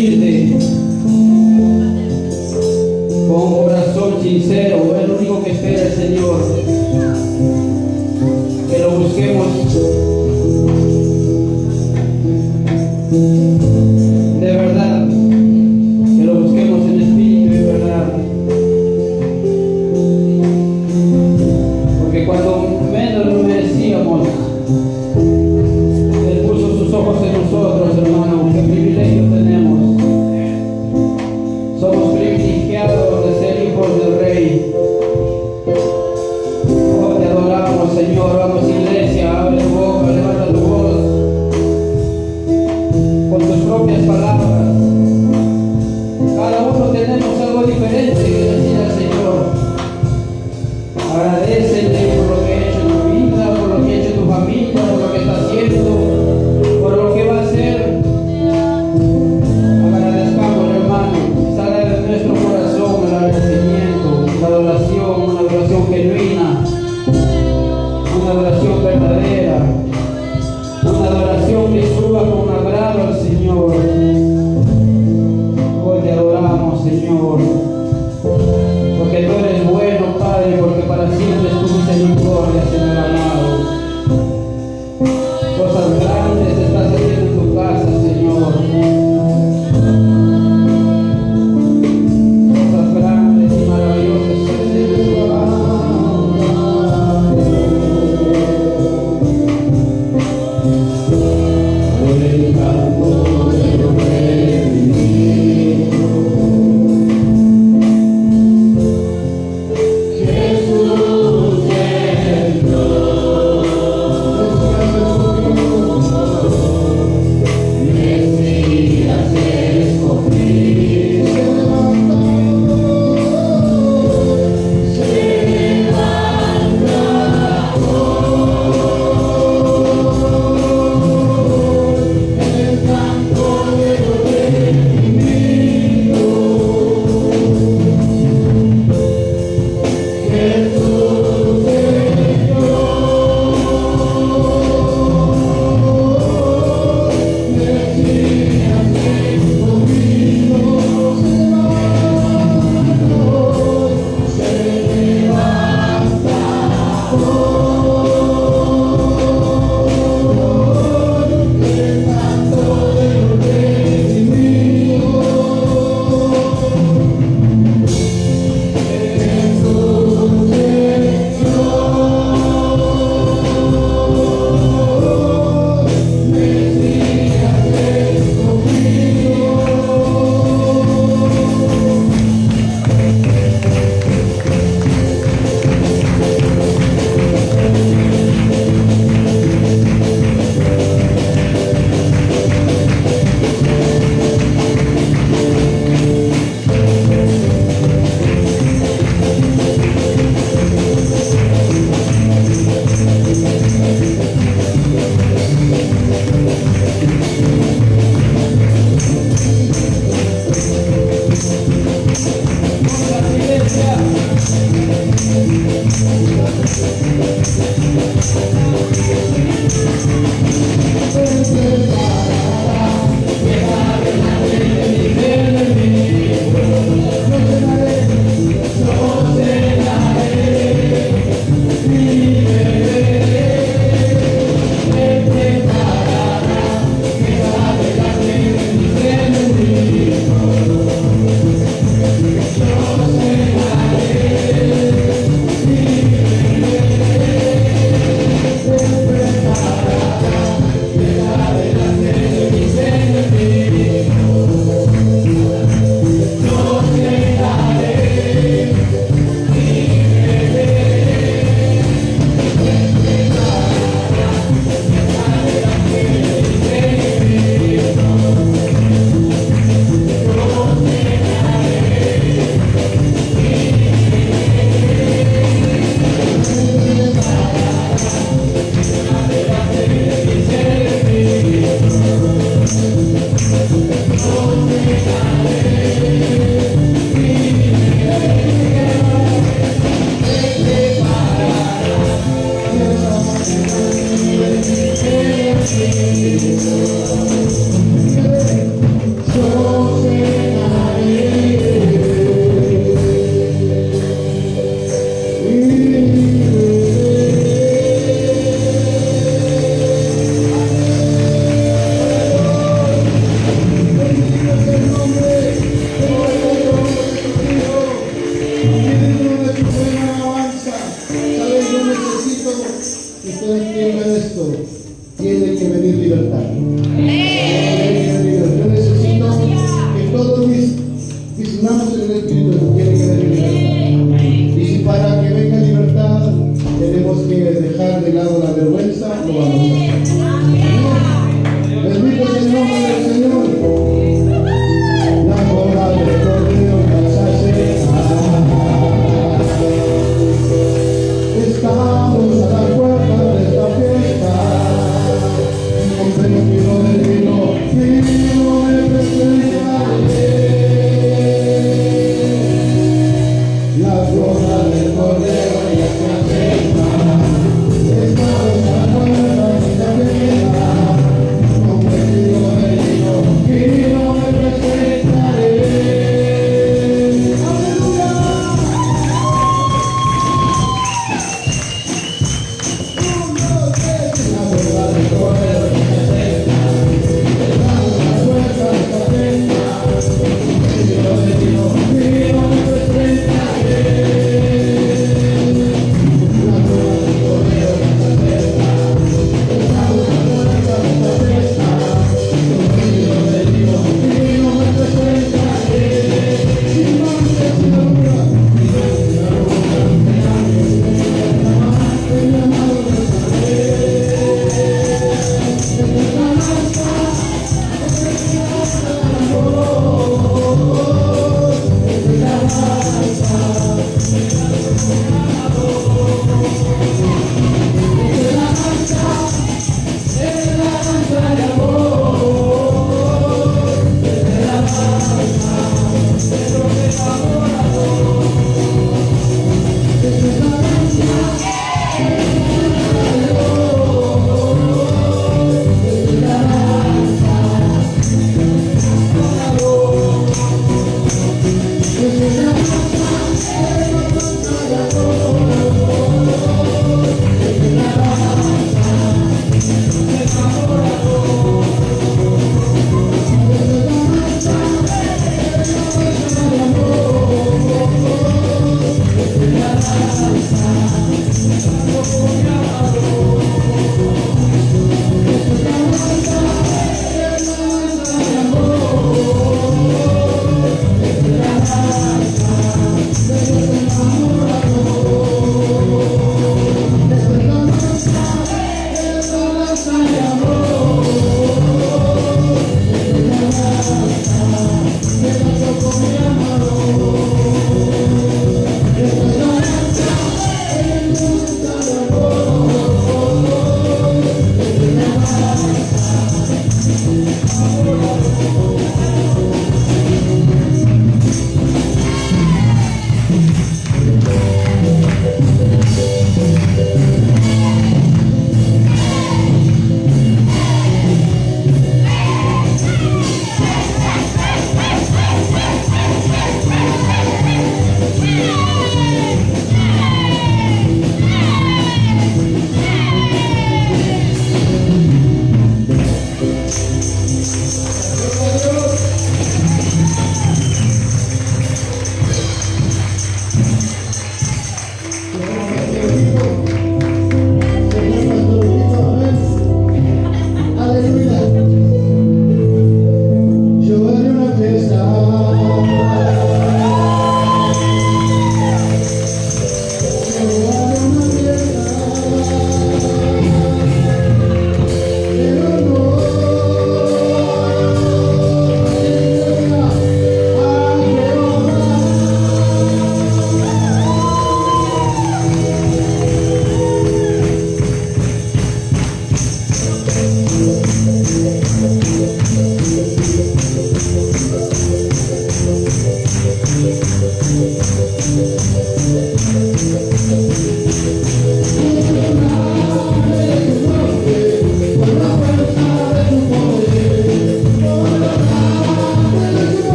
humilde, con un corazón sincero, es lo único que espera el Señor. Que lo busquemos de verdad, que lo busquemos en espíritu y verdad. Porque cuando menos lo merecíamos, Él puso sus ojos en nosotros, hermano. Qué privilegio tenemos. Somos privilegiados de ser hijos del Rey. Oh, te adoramos.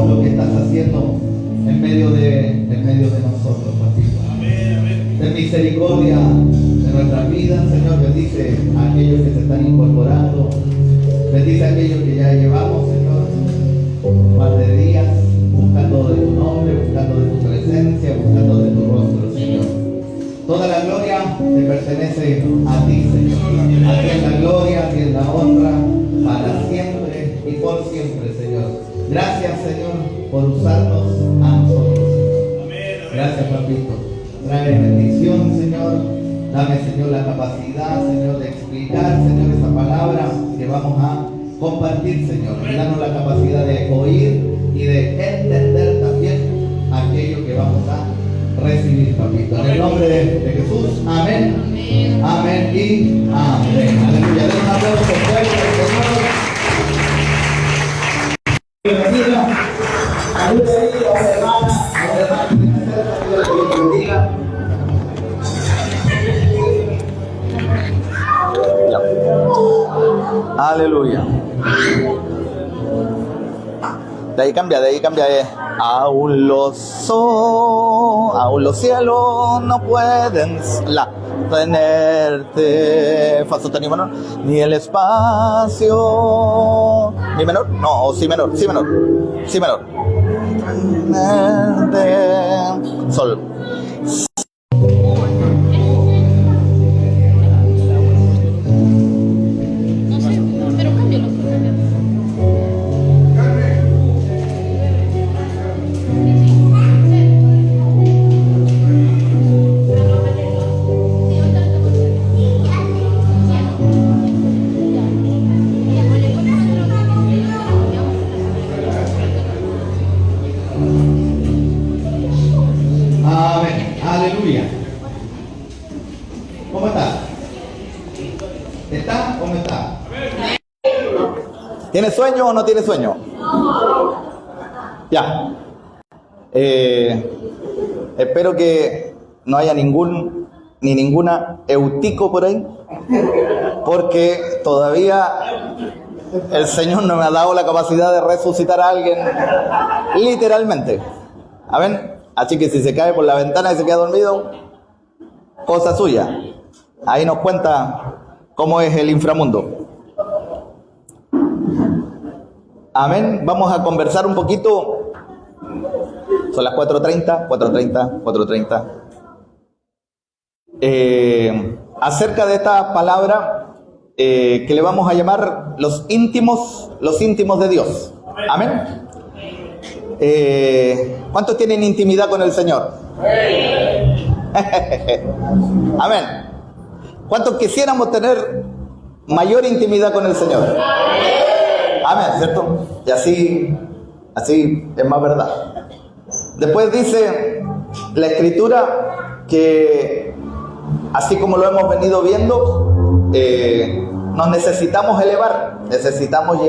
lo que estás haciendo en medio de nosotros, papito. Ten misericordia de nuestras vidas, Señor. Bendice a aquellos que se están incorporando. Bendice a aquellos que ya llevamos, Señor, un par de días buscando de tu nombre, buscando de tu presencia, buscando de tu rostro, Señor. Toda la gloria te pertenece a ti, Señor. A ti es la gloria, a ti es la honra, para siempre y por siempre, Señor. Gracias, Señor, por usarnos a nosotros. Gracias, papito. Trae bendición, Señor. Dame, Señor, la capacidad, Señor, de explicar, Señor, esa palabra que vamos a compartir, Señor. Danos la capacidad de oír y de entender también aquello que vamos a recibir, papito. En el nombre de Jesús, amén. Amén y amén. Aleluya. Den un aplauso fuerte al Señor. Bienvenida. Ayude ahí a una hermana, que tiene cerca, que Dios te bendiga. Aleluya. De ahí cambia. Aún los cielos no pueden tenerte. Fa sostenido menor. Ni el espacio. ¿Mi menor? No, si menor. Si menor. Sol. ¿Tiene sueño o no tiene sueño? Ya. Espero que no haya ninguna eutico por ahí, porque todavía el Señor no me ha dado la capacidad de resucitar a alguien literalmente. ¿Amén? Así que si se cae por la ventana y se queda dormido, cosa suya. Ahí nos cuenta cómo es el inframundo. Amén. Vamos a conversar un poquito. Son las 4:30. Acerca de esta palabra que le vamos a llamar los íntimos de Dios. Amén. ¿Cuántos tienen intimidad con el Señor? Amén. ¿Cuántos quisiéramos tener mayor intimidad con el Señor? Amén, ¿cierto? Y así es más verdad. Después dice la Escritura que, así como lo hemos venido viendo, nos necesitamos elevar, necesitamos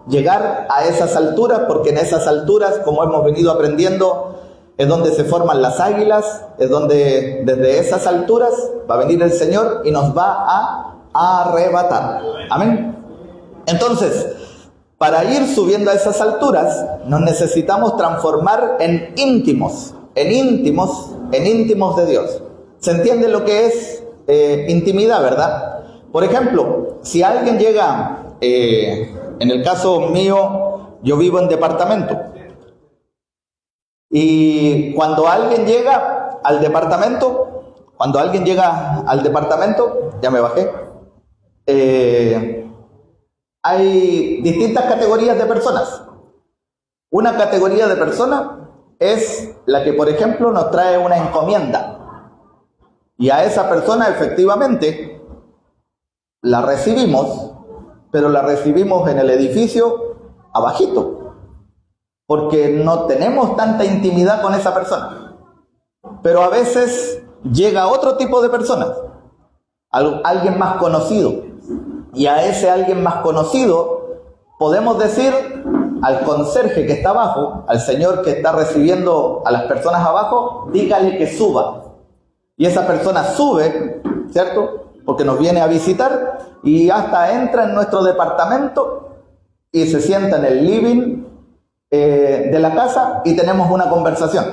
llegar a esas alturas, porque en esas alturas, como hemos venido aprendiendo, es donde se forman las águilas, es donde desde esas alturas va a venir el Señor y nos va a arrebatar. Amén. Entonces, para ir subiendo a esas alturas, nos necesitamos transformar en íntimos de Dios. ¿Se entiende lo que es intimidad, verdad? Por ejemplo, si alguien llega, en el caso mío, yo vivo en departamento. Y cuando alguien llega al departamento, ya me bajé, hay distintas categorías de personas. Una categoría de personas es la que, por ejemplo, nos trae una encomienda. Y a esa persona efectivamente la recibimos, pero la recibimos en el edificio abajito, porque no tenemos tanta intimidad con esa persona. Pero a veces llega otro tipo de personas, alguien más conocido. Y a ese alguien más conocido podemos decir al conserje que está abajo, al señor que está recibiendo a las personas abajo, dígale que suba. Y esa persona sube, ¿cierto? Porque nos viene a visitar y hasta entra en nuestro departamento y se sienta en el living de la casa y tenemos una conversación.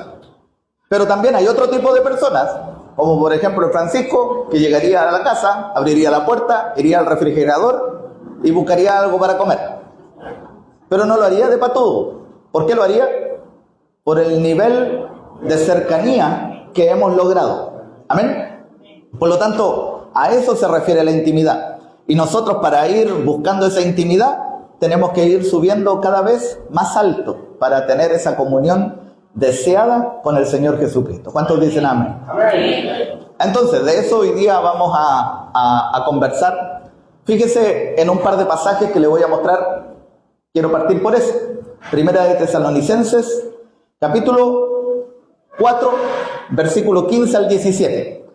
Pero también hay otro tipo de personas, como por ejemplo el Francisco, que llegaría a la casa, abriría la puerta, iría al refrigerador y buscaría algo para comer. Pero no lo haría de patudo. ¿Por qué lo haría? Por el nivel de cercanía que hemos logrado. ¿Amén? Por lo tanto, a eso se refiere la intimidad. Y nosotros, para ir buscando esa intimidad, tenemos que ir subiendo cada vez más alto para tener esa comunión deseada con el Señor Jesucristo. ¿Cuántos dicen amén? Amén. Entonces, de eso hoy día vamos a conversar. Fíjese en un par de pasajes que le voy a mostrar. Quiero partir por eso. Primera de Tesalonicenses, capítulo 4, versículo 15 al 17.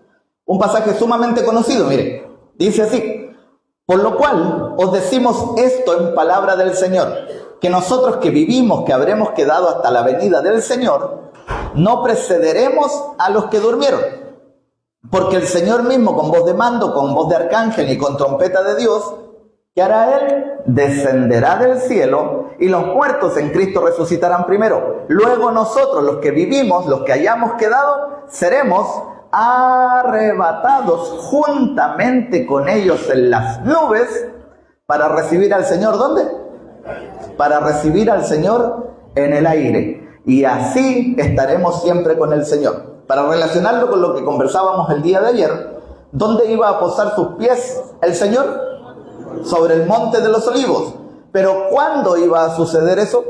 Un pasaje sumamente conocido, mire. Dice así: por lo cual os decimos esto en palabra del Señor, que nosotros que vivimos, que habremos quedado hasta la venida del Señor, no precederemos a los que durmieron. Porque el Señor mismo, con voz de mando, con voz de arcángel y con trompeta de Dios, ¿qué hará Él? Descenderá del cielo, y los muertos en Cristo resucitarán primero. Luego nosotros, los que vivimos, los que hayamos quedado, seremos arrebatados juntamente con ellos en las nubes para recibir al Señor. ¿Dónde? Para recibir al Señor en el aire. Y así estaremos siempre con el Señor. Para relacionarlo con lo que conversábamos el día de ayer, ¿dónde iba a posar sus pies el Señor? Sobre el monte de los olivos. Pero ¿cuándo iba a suceder eso?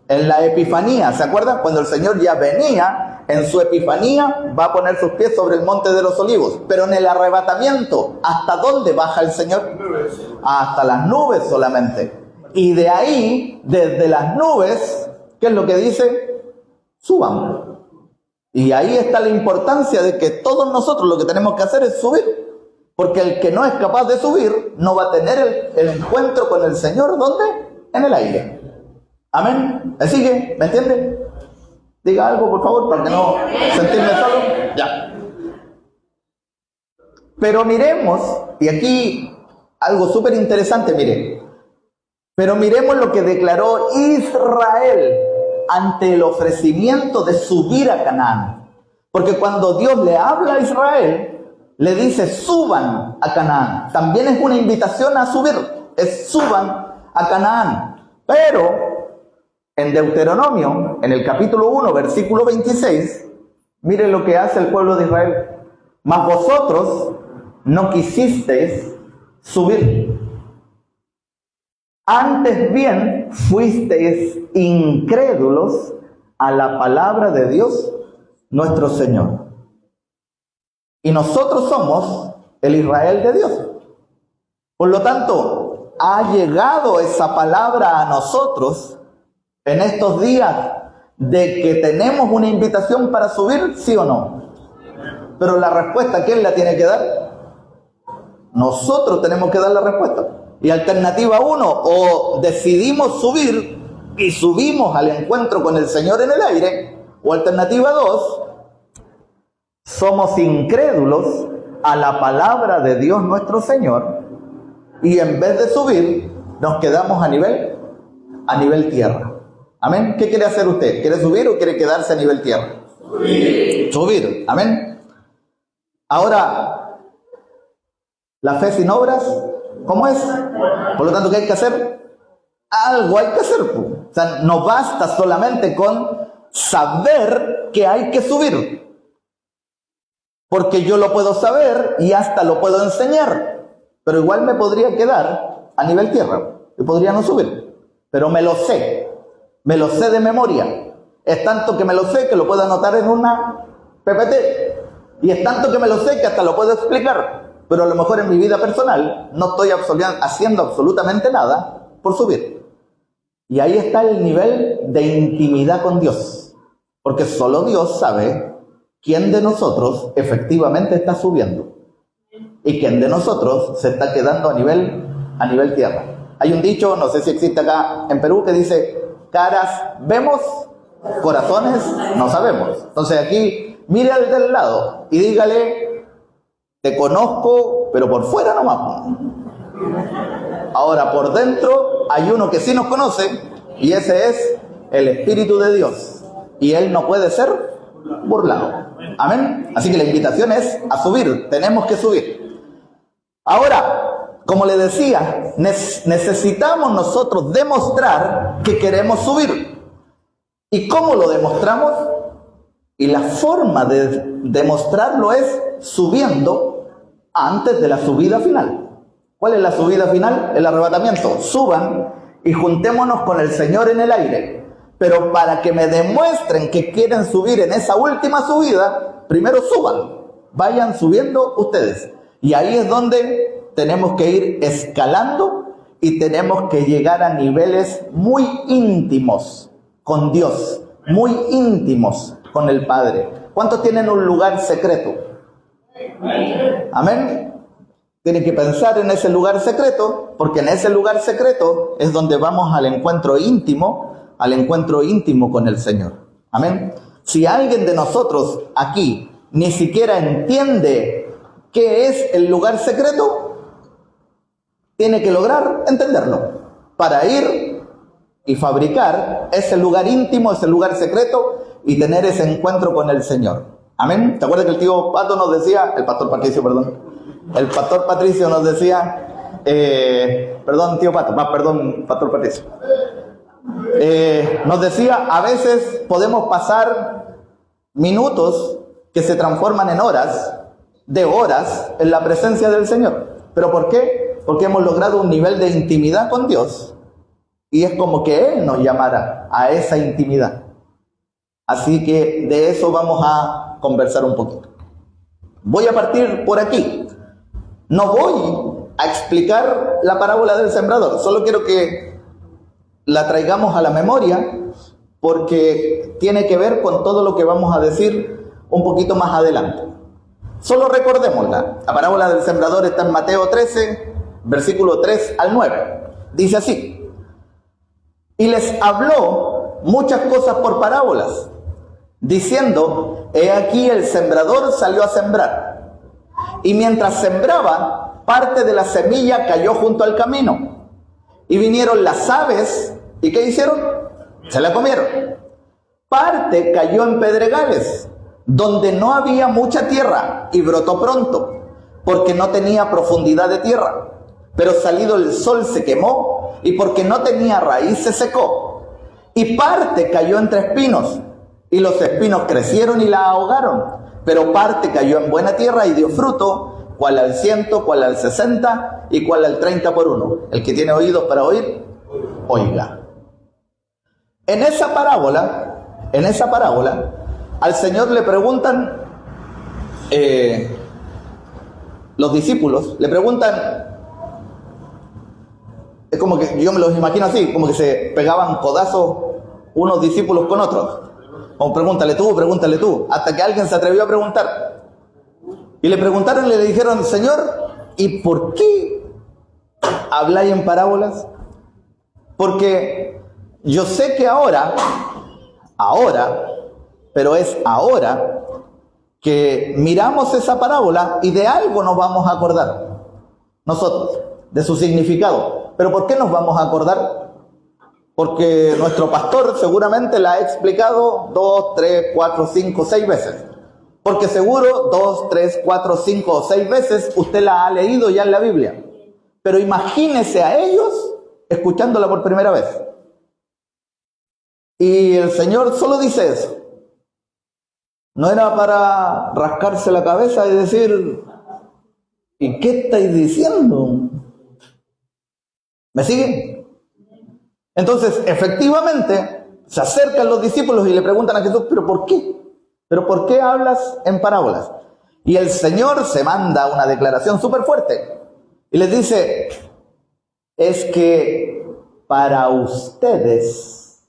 En la Epifanía, ¿se acuerdan? Cuando el Señor ya venía, en su Epifanía va a poner sus pies sobre el monte de los olivos. Pero en el arrebatamiento, ¿hasta dónde baja el Señor? Hasta las nubes solamente. Y de ahí, desde las nubes, ¿qué es lo que dice? Suban. Y ahí está la importancia de que todos nosotros lo que tenemos que hacer es subir. Porque el que no es capaz de subir no va a tener el encuentro con el Señor. ¿Dónde? En el aire. Amén. ¿Me sigue? ¿Me entiende? Diga algo, por favor, para que no sentirme solo. Ya. Pero miremos, y aquí algo súper interesante, mire. Pero miremos lo que declaró Israel ante el ofrecimiento de subir a Canaán. Porque cuando Dios le habla a Israel, le dice suban a Canaán. También es una invitación a subir. Es suban a Canaán. Pero en Deuteronomio, en el capítulo 1, versículo 26, miren lo que hace el pueblo de Israel. Mas vosotros no quisisteis subir. Antes bien fuisteis incrédulos a la palabra de Dios nuestro Señor. Y nosotros somos el Israel de Dios. Por lo tanto, ha llegado esa palabra a nosotros en estos días de que tenemos una invitación para subir, ¿sí o no? Pero la respuesta, ¿quién la tiene que dar? Nosotros tenemos que dar la respuesta. Y alternativa 1, o decidimos subir y subimos al encuentro con el Señor en el aire, o alternativa 2, somos incrédulos a la palabra de Dios nuestro Señor y en vez de subir nos quedamos a nivel tierra. Amén. ¿Qué quiere hacer usted? ¿Quiere subir o quiere quedarse a nivel tierra? Subir. Amén. Ahora, la fe sin obras, ¿cómo es? Por lo tanto, ¿qué hay que hacer? Algo hay que hacer. O sea, no basta solamente con saber que hay que subir. Porque yo lo puedo saber y hasta lo puedo enseñar. Pero igual me podría quedar a nivel tierra. Yo podría no subir. Pero me lo sé. Me lo sé de memoria. Es tanto que me lo sé que lo puedo anotar en una PPT. Y es tanto que me lo sé que hasta lo puedo explicar. Pero a lo mejor en mi vida personal no estoy haciendo absolutamente nada por subir. Y ahí está el nivel de intimidad con Dios. Porque solo Dios sabe quién de nosotros efectivamente está subiendo y quién de nosotros se está quedando a nivel tierra. Hay un dicho, no sé si existe acá en Perú, que dice: caras vemos, corazones no sabemos. Entonces aquí, mire al del lado y dígale: te conozco, pero por fuera nomás. Ahora por dentro hay uno que sí nos conoce Y ese es el Espíritu de Dios. Y Él no puede ser burlado. Amén. Así que la invitación es a subir. Tenemos que subir. Ahora, como le decía, necesitamos nosotros demostrar que queremos subir. ¿Y cómo lo demostramos? Y la forma de demostrarlo es subiendo antes de la subida final. ¿Cuál es la subida final? El arrebatamiento. Suban y juntémonos con el Señor en el aire. Pero para que me demuestren que quieren subir en esa última subida, primero suban. Vayan subiendo ustedes. Y ahí es donde tenemos que ir escalando y tenemos que llegar a niveles muy íntimos con Dios, muy íntimos con el Padre. ¿Cuántos tienen un lugar secreto? Amén. Tienen que pensar en ese lugar secreto, porque en ese lugar secreto es donde vamos al encuentro íntimo con el Señor. Amén. Si alguien de nosotros aquí ni siquiera entiende qué es el lugar secreto, tiene que lograr entenderlo para ir y fabricar ese lugar íntimo, ese lugar secreto y tener ese encuentro con el Señor. Amén. ¿Te acuerdas que el tío Pato nos decía, el pastor Patricio nos decía, pastor Patricio, nos decía, a veces podemos pasar minutos que se transforman en horas en la presencia del Señor. ¿Pero por qué? Porque hemos logrado un nivel de intimidad con Dios. Y es como que Él nos llamara a esa intimidad. Así que de eso vamos a conversar un poquito. Voy a partir por aquí. No voy a explicar la parábola del sembrador. Solo quiero que la traigamos a la memoria porque tiene que ver con todo lo que vamos a decir un poquito más adelante. Solo recordémosla. La parábola del sembrador está en Mateo 13, versículo 3 al 9. Dice así: y les habló muchas cosas por parábolas, diciendo: he aquí el sembrador salió a sembrar. Y mientras sembraba, parte de la semilla cayó junto al camino. Y vinieron las aves, ¿y qué hicieron? Se la comieron. Parte cayó en pedregales, donde no había mucha tierra, y brotó pronto, porque no tenía profundidad de tierra. Pero salido el sol se quemó, y porque no tenía raíz se secó. Y parte cayó entre espinos, y los espinos crecieron y la ahogaron. Pero parte cayó en buena tierra y dio fruto, cual al 100, cual al 60 y cual al 30 por uno. El que tiene oídos para oír, oiga. En esa parábola, al Señor le preguntan, los discípulos le preguntan, es como que yo me los imagino así, como que se pegaban codazos unos discípulos con otros. Como pregúntale tú, hasta que alguien se atrevió a preguntar. Y le preguntaron y le dijeron: Señor, ¿y por qué habláis en parábolas? Porque yo sé que ahora, pero es ahora que miramos esa parábola y de algo nos vamos a acordar nosotros, de su significado. ¿Pero por qué nos vamos a acordar? Porque nuestro pastor seguramente la ha explicado 2, 3, 4, 5, 6 veces. Porque seguro 2, 3, 4, 5 o 6 veces usted la ha leído ya en la Biblia. Pero imagínese a ellos escuchándola por primera vez. Y el Señor solo dice eso. No era para rascarse la cabeza y decir: ¿y qué estáis diciendo? ¿Me siguen? Entonces, efectivamente, se acercan los discípulos y le preguntan a Jesús: ¿pero por qué? ¿Pero por qué hablas en parábolas? Y el Señor se manda una declaración súper fuerte y les dice: es que para ustedes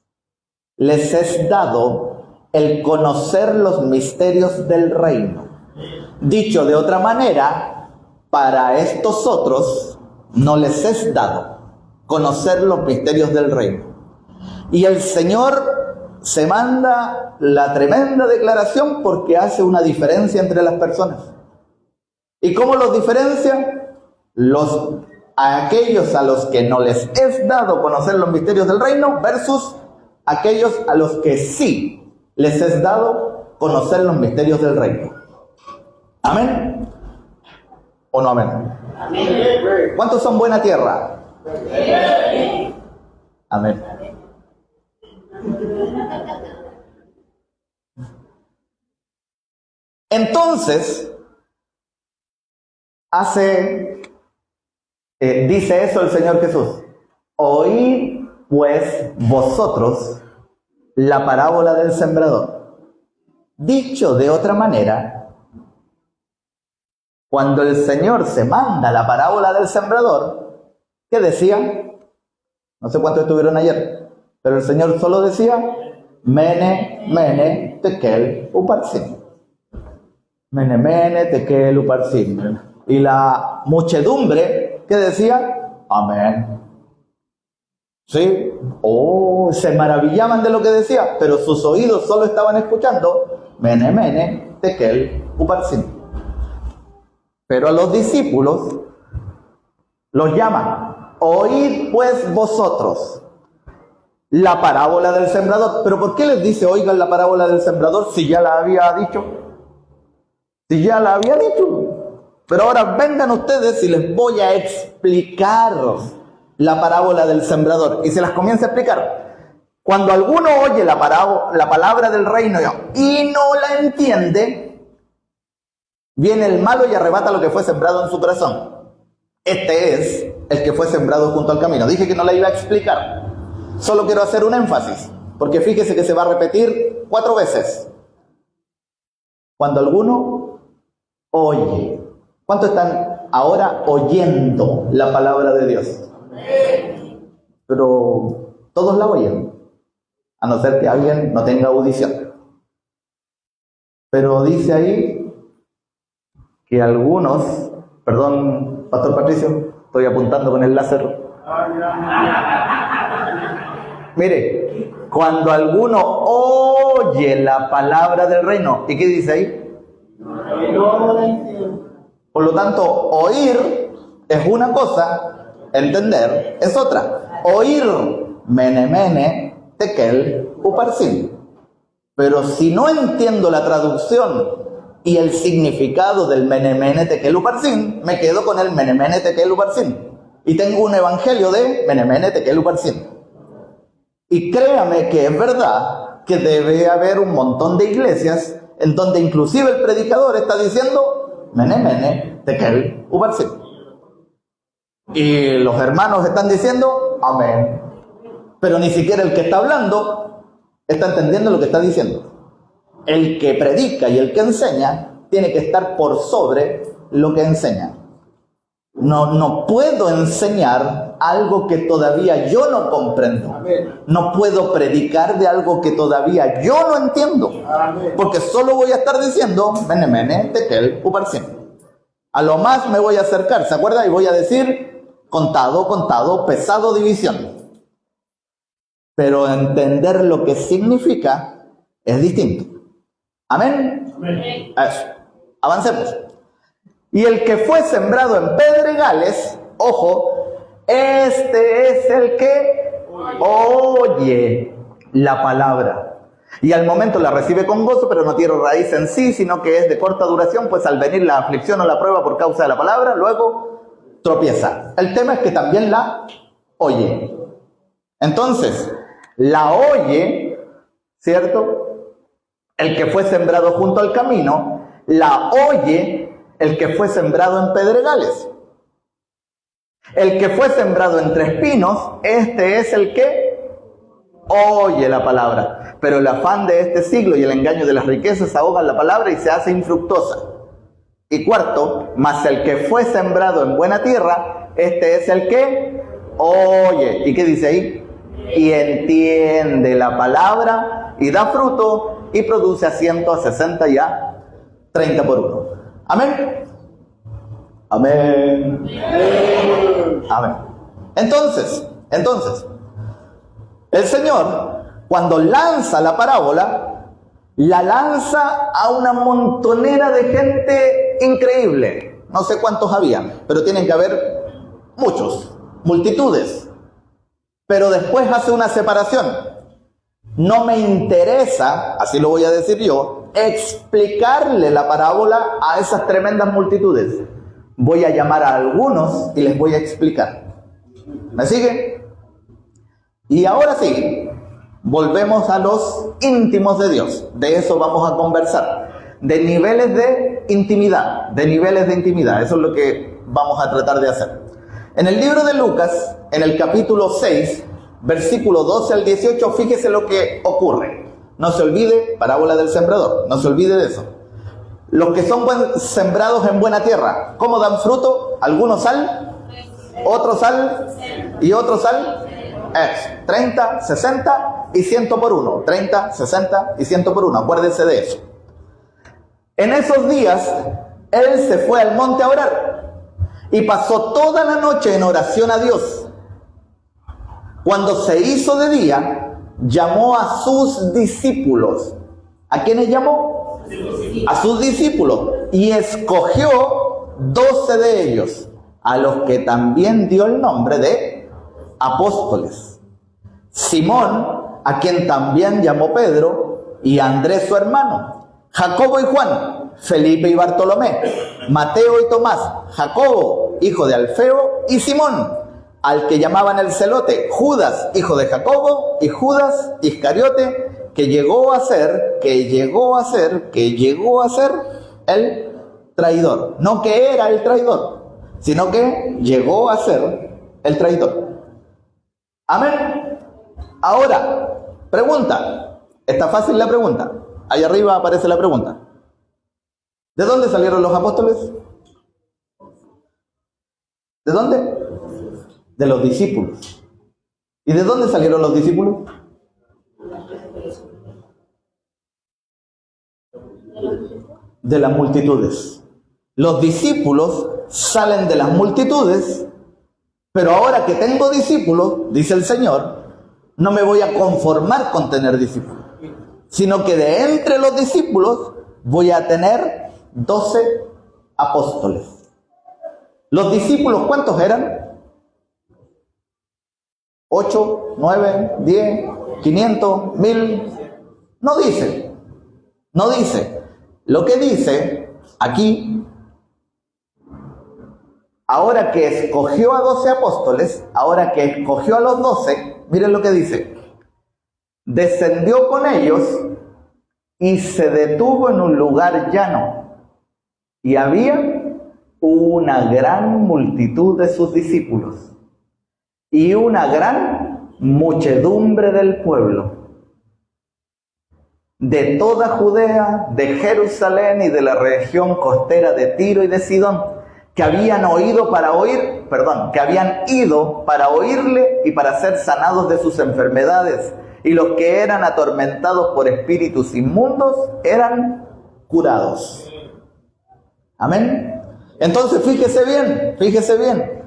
les es dado el conocer los misterios del reino. Dicho de otra manera, para estos otros no les es dado conocer los misterios del reino. Y el Señor se manda la tremenda declaración porque hace una diferencia entre las personas. ¿Y cómo los diferencia? Los a aquellos a los que no les es dado conocer los misterios del reino versus aquellos a los que sí les es dado conocer los misterios del reino. ¿Amén? ¿O no amén? Amén. ¿Cuántos son buena tierra? Amén. Entonces, dice eso el Señor Jesús: oíd pues vosotros la parábola del sembrador. Dicho de otra manera, cuando el Señor se manda la parábola del sembrador, ¿qué decía? No sé cuántos estuvieron ayer, pero el Señor solo decía: mene, mene, tekel, uparsin. Mene, mene, tekel, uparsin. Y la muchedumbre, ¿qué decía? Amén. ¿Sí? Oh, se maravillaban de lo que decía, pero sus oídos solo estaban escuchando mene, mene, tekel, uparsin. Pero a los discípulos los llaman: oíd pues vosotros la parábola del sembrador. ¿Pero por qué les dice oigan la parábola del sembrador si ya la había dicho? Si ya la había dicho. Pero ahora vengan ustedes y les voy a explicar la parábola del sembrador. Y se las comienza a explicar. Cuando alguno oye la palabra del reino y no la entiende, viene el malo y arrebata lo que fue sembrado en su corazón. Este es el que fue sembrado junto al camino. Dije que no la iba a explicar. Solo quiero hacer un énfasis, porque fíjese que se va a repetir 4 veces. Cuando alguno oye. ¿Cuántos están ahora oyendo la palabra de Dios? Pero todos la oyen, a no ser que alguien no tenga audición. Pero dice ahí que algunos, perdón, Pastor Patricio, estoy apuntando con el láser. Mire, cuando alguno oye la palabra del reino, ¿y qué dice ahí? Por lo tanto, oír es una cosa, entender es otra. Oír, mene, mene, tekel, uparsin. Pero si no entiendo la traducción y el significado del mene, mene, tekel, uparsin, me quedo con el mene, mene, tekel, uparsin. Y tengo un evangelio de mene, mene, tekel, uparsin. Y créame que es verdad que debe haber un montón de iglesias en donde inclusive el predicador está diciendo mene, mene, tekel, uparsin. Y los hermanos están diciendo amén. Pero ni siquiera el que está hablando está entendiendo lo que está diciendo. El que predica y el que enseña tiene que estar por sobre lo que enseña. No puedo enseñar algo que todavía yo no comprendo. No puedo predicar de algo que todavía yo no entiendo. Porque solo voy a estar diciendo mene, mene, tekel, uparsin. A lo más me voy a acercar, ¿se acuerda? Y voy a decir contado, contado, pesado, división. Pero entender lo que significa es distinto. ¿Amén? Amén. Eso. Avancemos. Y el que fue sembrado en pedregales, ojo, este es el que oye la palabra. Y al momento la recibe con gozo, pero no tiene raíz en sí, sino que es de corta duración, pues al venir la aflicción o la prueba por causa de la palabra, luego tropieza. El tema es que también la oye. Entonces, la oye, ¿cierto? El que fue sembrado junto al camino, la oye el que fue sembrado en pedregales. El que fue sembrado entre espinos, este es el que oye la palabra. Pero el afán de este siglo y el engaño de las riquezas ahogan la palabra y se hace infructuosa. Y cuarto, mas el que fue sembrado en buena tierra, este es el que oye. ¿Y qué dice ahí? Y entiende la palabra y da fruto y produce a 100, a 60 y a 30 por uno. Amén. Amén. Amén. Entonces, el Señor, cuando lanza la parábola, la lanza a una montonera de gente increíble. No sé cuántos habían, pero tienen que haber muchos, multitudes. Pero después hace una separación. No me interesa, así lo voy a decir yo, explicarle la parábola a esas tremendas multitudes. Voy a llamar a algunos y les voy a explicar. ¿Me sigue? Y ahora sí, volvemos a los íntimos de Dios. De eso vamos a conversar. De niveles de intimidad. Eso es lo que vamos a tratar de hacer. En el libro de Lucas, en el capítulo 6, versículo 12 al 18, fíjese lo que ocurre. No se olvide, parábola del sembrador, no se olvide de eso. Los que son sembrados en buena tierra, ¿cómo dan fruto? Algunos al, otros al, y otros al. 30, 60 y 100 por uno. 30, 60 y 100 por uno. Acuérdense de eso. En esos días, él se fue al monte a orar y pasó toda la noche en oración a Dios. Cuando se hizo de día, llamó a sus discípulos. ¿A quiénes llamó? A sus discípulos. Y escogió 12 de ellos, a los que también dio el nombre de apóstoles. Simón, a quien también llamó Pedro, y Andrés su hermano, Jacobo y Juan, Felipe y Bartolomé, Mateo y Tomás, Jacobo, hijo de Alfeo, y Simón, al que llamaban el celote, Judas, hijo de Jacobo, y Judas Iscariote, que llegó a ser el traidor. No que era el traidor, sino que llegó a ser el traidor. Amén. Ahora, pregunta. Está fácil la pregunta. Ahí arriba aparece la pregunta. ¿De dónde salieron los apóstoles? ¿De dónde? De los discípulos. ¿Y de dónde salieron los discípulos? De las multitudes. Los discípulos salen de las multitudes, pero ahora que tengo discípulos, dice el Señor, no me voy a conformar con tener discípulos, sino que de entre los discípulos voy a tener 12 apóstoles. Los discípulos, ¿cuántos eran? 8, 9, 10, 500, 1000. No dice. Lo que dice aquí, ahora que escogió a 12 apóstoles, ahora que escogió a los 12, miren lo que dice. Descendió con ellos y se detuvo en un lugar llano. Y había una gran multitud de sus discípulos y una gran muchedumbre del pueblo, de toda Judea, de Jerusalén y de la región costera de Tiro y de Sidón, que habían ido para oírle y para ser sanados de sus enfermedades, y los que eran atormentados por espíritus inmundos eran curados. Amén. Entonces fíjese bien.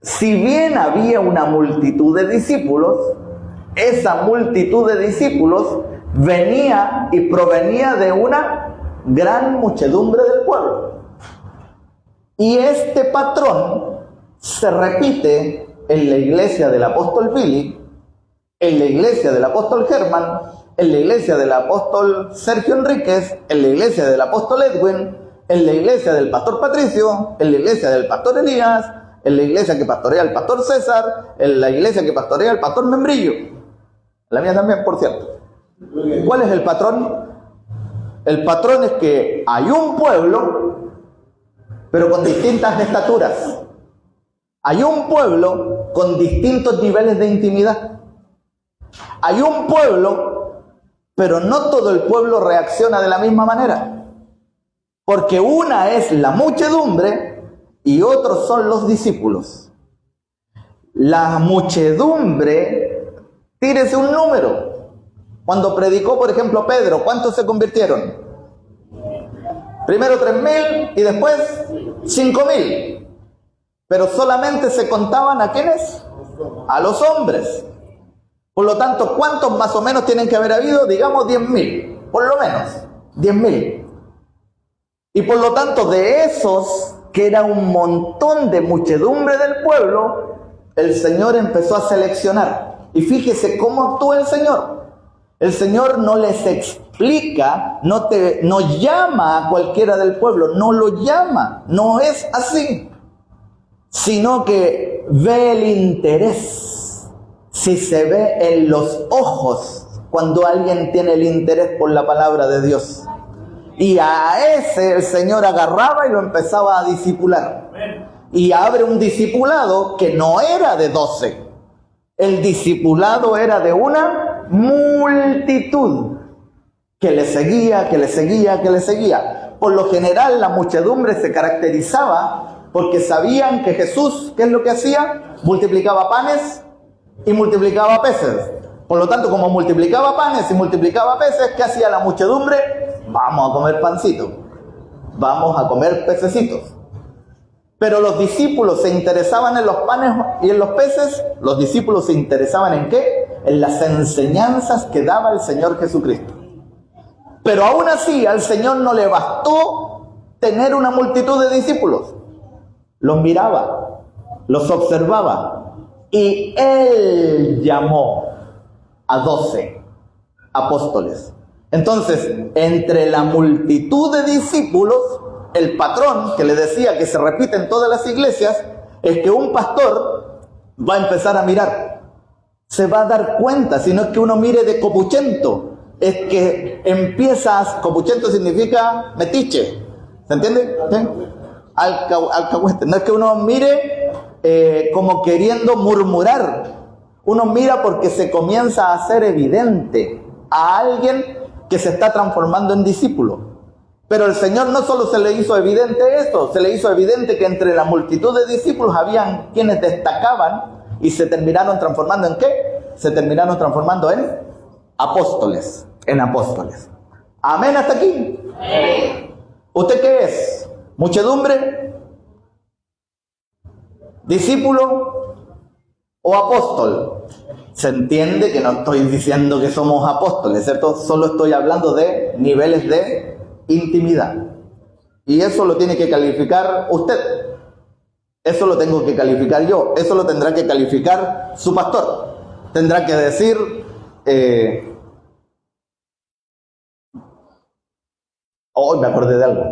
Si bien había una multitud de discípulos, esa multitud de discípulos venía y provenía de una gran muchedumbre del pueblo. Y este patrón se repite en la iglesia del apóstol Billy, en la iglesia del apóstol Germán, en la iglesia del apóstol Sergio Enríquez, en la iglesia del apóstol Edwin, en la iglesia del pastor Patricio, en la iglesia del pastor Elías, en la iglesia que pastorea el pastor César, en la iglesia que pastorea el pastor Membrillo. La mía también, por cierto. ¿Cuál es el patrón? El patrón es que hay un pueblo, pero con distintas estaturas. Hay un pueblo con distintos niveles de intimidad. Hay un pueblo, pero no todo el pueblo reacciona de la misma manera. Porque una es la muchedumbre y otros son los discípulos. La muchedumbre, tírese un número. Cuando predicó, por ejemplo, Pedro, ¿cuántos se convirtieron? Primero 3.000 y después 5.000. Pero solamente se contaban ¿a quiénes? A los hombres. Por lo tanto, ¿cuántos más o menos tienen que haber habido? Digamos 10.000, por lo menos 10.000. Y por lo tanto, de esos que era un montón de muchedumbre del pueblo, el Señor empezó a seleccionar. Y fíjese cómo actúa el Señor. El Señor no les explica, no llama a cualquiera del pueblo, no lo llama, no es así. Sino que ve el interés. Si se ve en los ojos cuando alguien tiene el interés por la palabra de Dios. Y a ese el Señor agarraba y lo empezaba a discipular. Y abre un discipulado que no era de 12. El discipulado era de una multitud que le seguía, que le seguía, que le seguía. Por lo general la muchedumbre se caracterizaba porque sabían que Jesús, ¿qué es lo que hacía? Multiplicaba panes y multiplicaba peces. Por lo tanto, como multiplicaba panes y multiplicaba peces, ¿qué hacía la muchedumbre? Vamos a comer pancito, vamos a comer pececitos. Pero los discípulos se interesaban en los panes y en los peces. Los discípulos se interesaban ¿en qué? En las enseñanzas que daba el Señor Jesucristo. Pero aún así al Señor no le bastó tener una multitud de discípulos. Los miraba, los observaba y Él llamó a 12 apóstoles. Entonces, entre la multitud de discípulos, el patrón que le decía que se repite en todas las iglesias es que un pastor va a empezar a mirar, se va a dar cuenta, si no es que uno mire de copuchento, es que copuchento significa metiche, ¿se entiende? ¿Sí? Alcahuete. No es que uno mire como queriendo murmurar, uno mira porque se comienza a hacer evidente a alguien que se está transformando en discípulo. Pero el Señor no solo se le hizo evidente esto, se le hizo evidente que entre la multitud de discípulos habían quienes destacaban y se terminaron transformando ¿en qué? Se terminaron transformando en apóstoles, ¿Amén hasta aquí? Sí. ¿Usted qué es? ¿Muchedumbre? ¿Discípulo? ¿O apóstol? Se entiende que no estoy diciendo que somos apóstoles, ¿cierto? Solo estoy hablando de niveles de intimidad. Y eso lo tiene que calificar usted. Eso lo tengo que calificar yo. Eso lo tendrá que calificar su pastor. Tendrá que decir... Hoy me acordé de algo.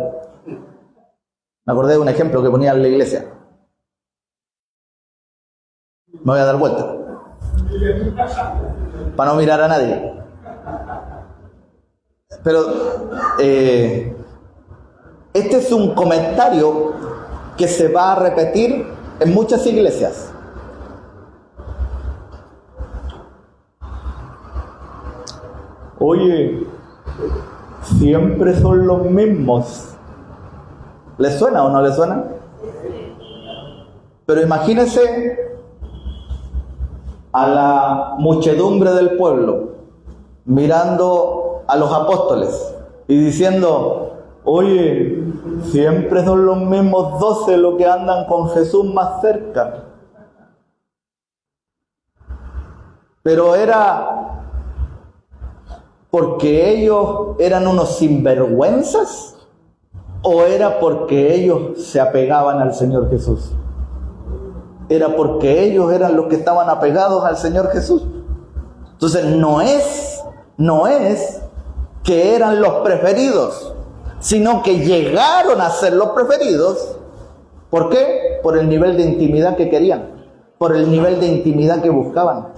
Me acordé de un ejemplo que ponía en la iglesia. Me voy a dar vuelta para no mirar a nadie. Pero este es un comentario que se va a repetir en muchas iglesias. Oye, siempre son los mismos. ¿Les suena o no les suena? Pero imagínense a la muchedumbre del pueblo mirando a los apóstoles y diciendo: oye, siempre son los mismos 12 los que andan con Jesús más cerca. Pero era porque ellos eran unos sinvergüenzas o era porque ellos se apegaban al Señor Jesús. Era porque ellos eran los que estaban apegados al Señor Jesús. Entonces no es que eran los preferidos, sino que llegaron a ser los preferidos. ¿Por qué? Por el nivel de intimidad que querían, por el nivel de intimidad que buscaban.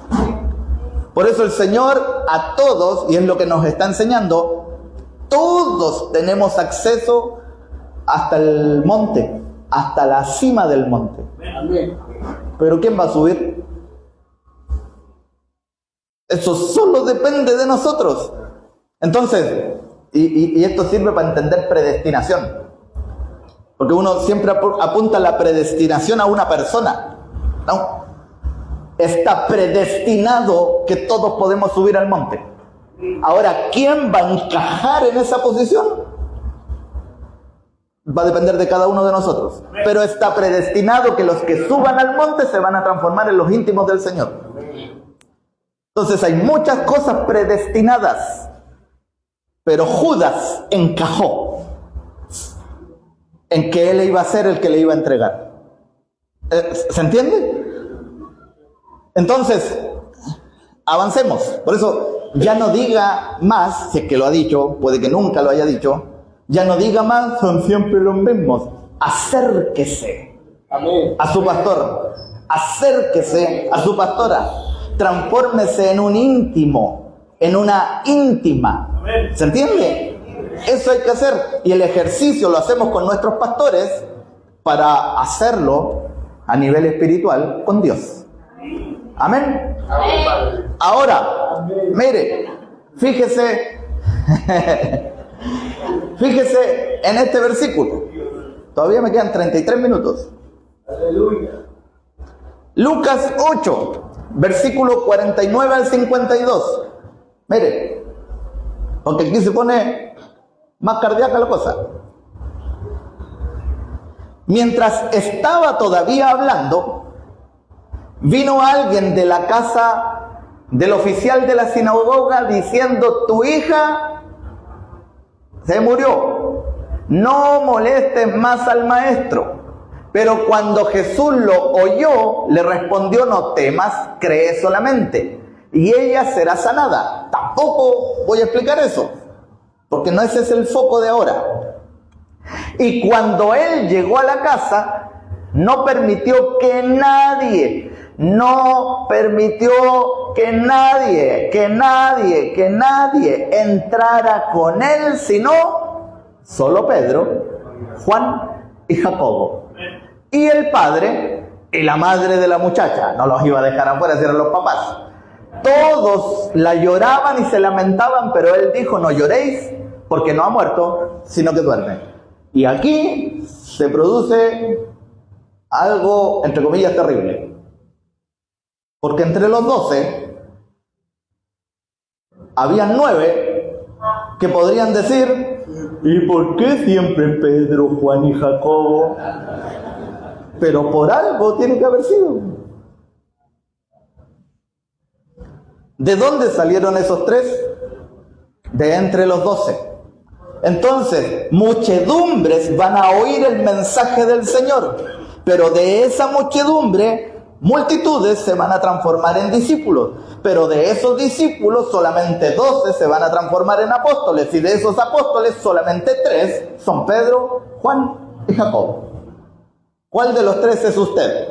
Por eso el Señor a todos, y es lo que nos está enseñando, todos tenemos acceso hasta el monte, hasta la cima del monte. Pero ¿quién va a subir? Eso solo depende de nosotros. Entonces, y esto sirve para entender predestinación. Porque uno siempre apunta la predestinación a una persona. No. Está predestinado que todos podemos subir al monte. Ahora, ¿quién va a encajar en esa posición? Va a depender de cada uno de nosotros. Pero está predestinado que los que suban al monte se van a transformar en los íntimos del Señor. Entonces hay muchas cosas predestinadas. Pero Judas encajó. en que Él iba a ser el que le iba a entregar. ¿Se entiende? Entonces, avancemos. Por eso, ya no diga más, si es que lo ha dicho, puede que nunca lo haya dicho, ya no diga más, son siempre los mismos. Acérquese a su pastor, acérquese a su pastora, transfórmese en un íntimo, en una íntima. ¿Se entiende? Eso hay que hacer, y el ejercicio lo hacemos con nuestros pastores para hacerlo a nivel espiritual con Dios. Amén. Ahora, mire, fíjese, fíjese en este versículo. Todavía me quedan 33 minutos. Aleluya. Lucas 8, versículo 49 al 52. Mire, porque aquí se pone más cardíaca la cosa. Mientras estaba todavía hablando, vino alguien de la casa del oficial de la sinagoga diciendo: tu hija se murió, no molestes más al maestro. Pero cuando Jesús lo oyó, le respondió: no temas, cree solamente, y ella será sanada. Tampoco voy a explicar eso, porque no ese es el foco de ahora. Y cuando él llegó a la casa, no permitió que nadie entrara con él, sino solo Pedro, Juan y Jacobo. Y el padre y la madre de la muchacha, no los iba a dejar afuera, si eran los papás. Todos la lloraban y se lamentaban, pero él dijo: no lloréis, porque no ha muerto, sino que duerme. Y aquí se produce algo, entre comillas, terrible. Porque entre los 12, habían 9 que podrían decir: ¿y por qué siempre Pedro, Juan y Jacobo? Pero por algo tiene que haber sido. ¿De dónde salieron esos 3? De entre los 12. Entonces, muchedumbres van a oír el mensaje del Señor, pero de esa muchedumbre, multitudes se van a transformar en discípulos, pero de esos discípulos solamente 12 se van a transformar en apóstoles, y de esos apóstoles solamente 3 son Pedro, Juan y Jacobo. ¿Cuál de los 3 es usted?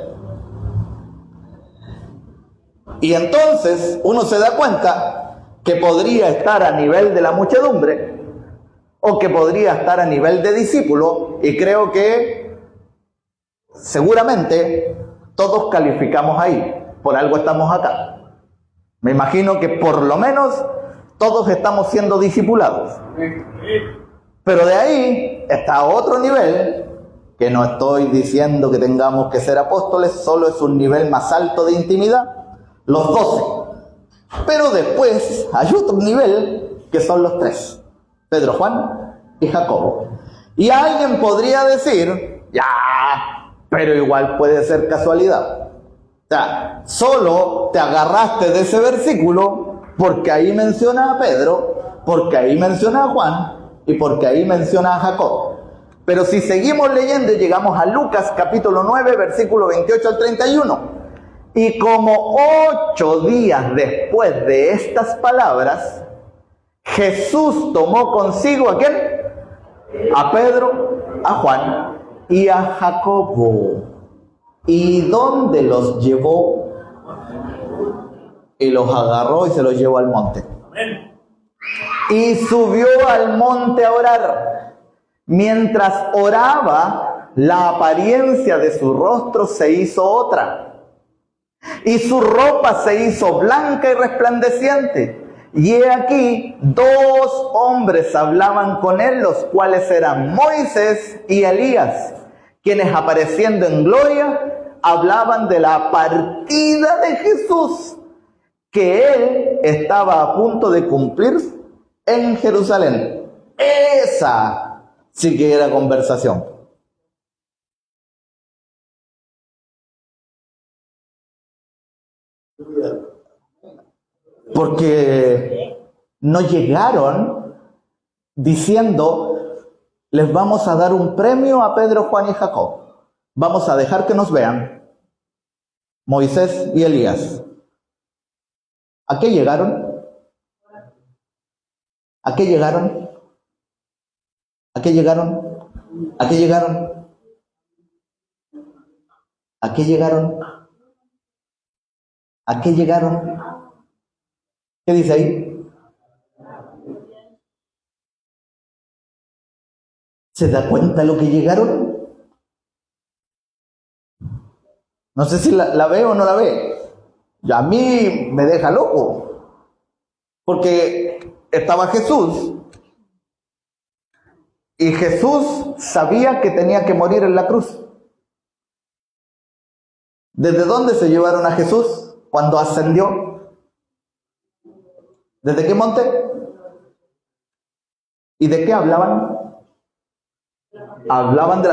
Y entonces uno se da cuenta que podría estar a nivel de la muchedumbre, o que podría estar a nivel de discípulo, y creo que seguramente todos calificamos ahí, por algo estamos acá. Me imagino que por lo menos todos estamos siendo discipulados. Pero de ahí está otro nivel, que no estoy diciendo que tengamos que ser apóstoles, solo es un nivel más alto de intimidad, los 12. Pero después hay otro nivel que son los 3. Pedro, Juan y Jacobo. Y alguien podría decir: ya, pero igual puede ser casualidad. O sea, solo te agarraste de ese versículo porque ahí menciona a Pedro, porque ahí menciona a Juan y porque ahí menciona a Jacobo. Pero si seguimos leyendo y llegamos a Lucas capítulo 9, versículo 28 al 31. Y como 8 días después de estas palabras, Jesús tomó consigo ¿a quién? A Pedro, a Juan y a Jacobo. ¿Y dónde los llevó? Y los agarró y se los llevó al monte. Y subió al monte a orar. Mientras oraba, la apariencia de su rostro se hizo otra, y su ropa se hizo blanca y resplandeciente. Y he aquí, 2 hombres hablaban con él, los cuales eran Moisés y Elías, quienes apareciendo en gloria, hablaban de la partida de Jesús, que él estaba a punto de cumplir en Jerusalén. Esa sí que era conversación. Porque no llegaron diciendo: les vamos a dar un premio a Pedro, Juan y Jacob. Vamos a dejar que nos vean Moisés y Elías. ¿A qué llegaron? ¿A qué llegaron? ¿A qué llegaron? ¿A qué llegaron? ¿A qué llegaron? ¿A qué llegaron? ¿Qué dice ahí? ¿Se da cuenta lo que llegaron? No sé si la ve o no la ve. Y a mí me deja loco. Porque estaba Jesús. Y Jesús sabía que tenía que morir en la cruz. ¿Desde dónde se llevaron a Jesús cuando ascendió? ¿Desde qué monte? ¿Y de qué hablaban? Hablaban de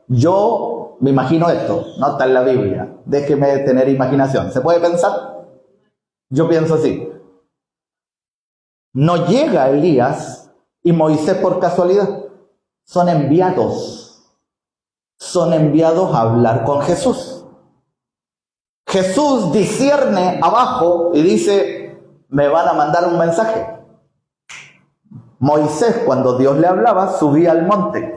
Yo me imagino esto, no está en la Biblia. Déjeme tener imaginación. ¿Se puede pensar? Yo pienso así. No llega Elías y Moisés por casualidad. Son enviados. Son enviados a hablar con Jesús. Jesús discierne abajo y dice, me van a mandar un mensaje. Moisés, cuando Dios le hablaba, subía al monte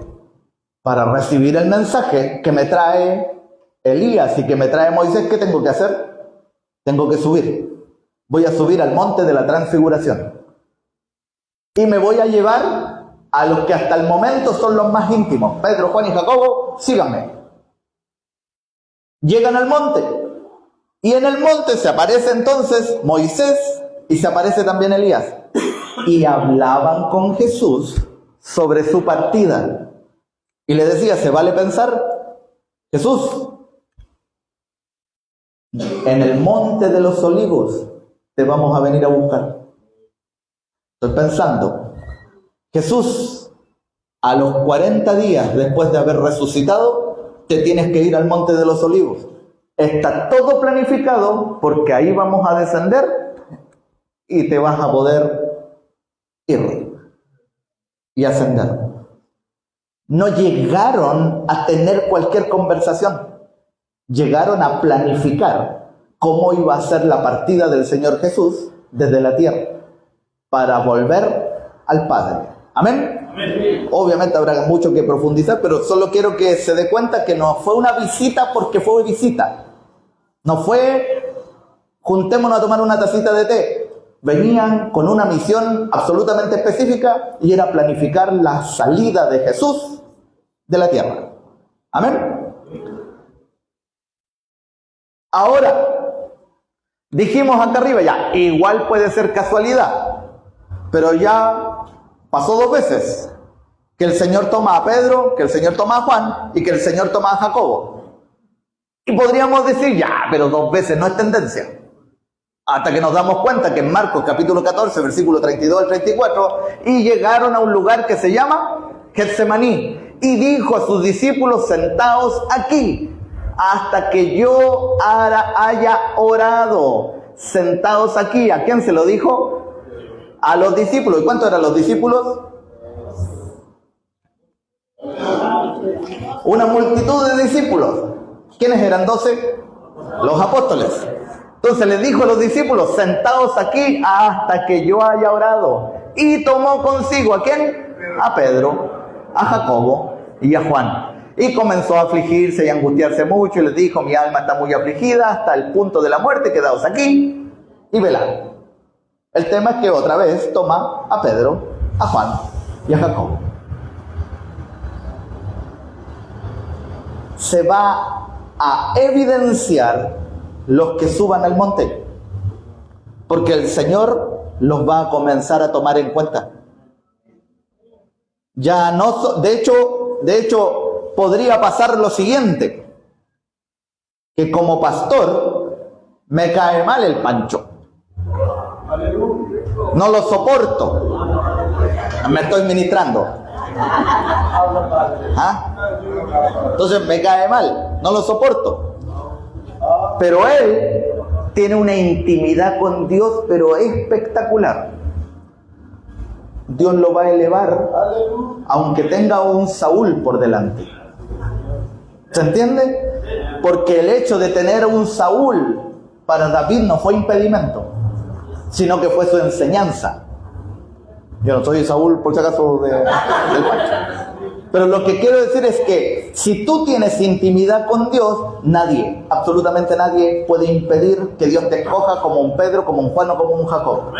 para recibir el mensaje que me trae Elías y que me trae Moisés. ¿Qué tengo que hacer? Tengo que subir. Voy a subir al monte de la transfiguración. Y me voy a llevar a los que hasta el momento son los más íntimos. Pedro, Juan y Jacobo, síganme. Llegan al monte. Y en el monte se aparece entonces Moisés y se aparece también Elías. Y hablaban con Jesús sobre su partida. Y le decía, ¿se vale pensar? Jesús, en el monte de los olivos te vamos a venir a buscar. Estoy pensando, Jesús, a los 40 días después de haber resucitado, te tienes que ir al monte de los olivos. Está todo planificado porque ahí vamos a descender y te vas a poder ir y ascender. No llegaron a tener cualquier conversación. Llegaron a planificar cómo iba a ser la partida del Señor Jesús desde la tierra para volver al Padre. ¿Amén? Amén. Obviamente habrá mucho que profundizar, pero solo quiero que se dé cuenta que no fue una visita porque fue visita. No fue juntémonos a tomar una tacita de té. Venían con una misión absolutamente específica y era planificar la salida de Jesús de la tierra. ¿Amén? Ahora, dijimos acá arriba ya, igual puede ser casualidad, pero ya pasó 2 veces que el Señor toma a Pedro, que el Señor toma a Juan y que el Señor toma a Jacobo. Y podríamos decir, ya, pero 2 veces no es tendencia. Hasta que nos damos cuenta que en Marcos capítulo 14, versículo 32 al 34, y llegaron a un lugar que se llama Getsemaní, y dijo a sus discípulos, sentaos aquí, hasta que yo haya orado. Sentaos aquí. ¿A quién se lo dijo? A los discípulos. ¿Y cuántos eran los discípulos? Una multitud de discípulos. ¿Quiénes eran 12? Los apóstoles. Entonces les dijo a los discípulos, sentaos aquí hasta que yo haya orado. Y tomó consigo, ¿a quién? A Pedro, a Jacobo y a Juan. Y comenzó a afligirse y a angustiarse mucho y les dijo, mi alma está muy afligida hasta el punto de la muerte, quedaos aquí y velad. El tema es que otra vez toma a Pedro, a Juan y a Jacobo. Se va a evidenciar los que suban al monte, porque el Señor los va a comenzar a tomar en cuenta. Ya no, de hecho, podría pasar lo siguiente, que como pastor me cae mal el Pancho, no lo soporto, me estoy ministrando. ¿Ah? Entonces me cae mal, no lo soporto. Pero él tiene una intimidad con Dios, pero espectacular. Dios lo va a elevar, aunque tenga un Saúl por delante. ¿Se entiende? Porque el hecho de tener un Saúl para David no fue impedimento, sino que fue su enseñanza. Yo no soy Saúl, por si acaso, del Pancho. Pero lo que quiero decir es que si tú tienes intimidad con Dios, nadie, absolutamente nadie, puede impedir que Dios te escoja como un Pedro, como un Juan o como un Jacob.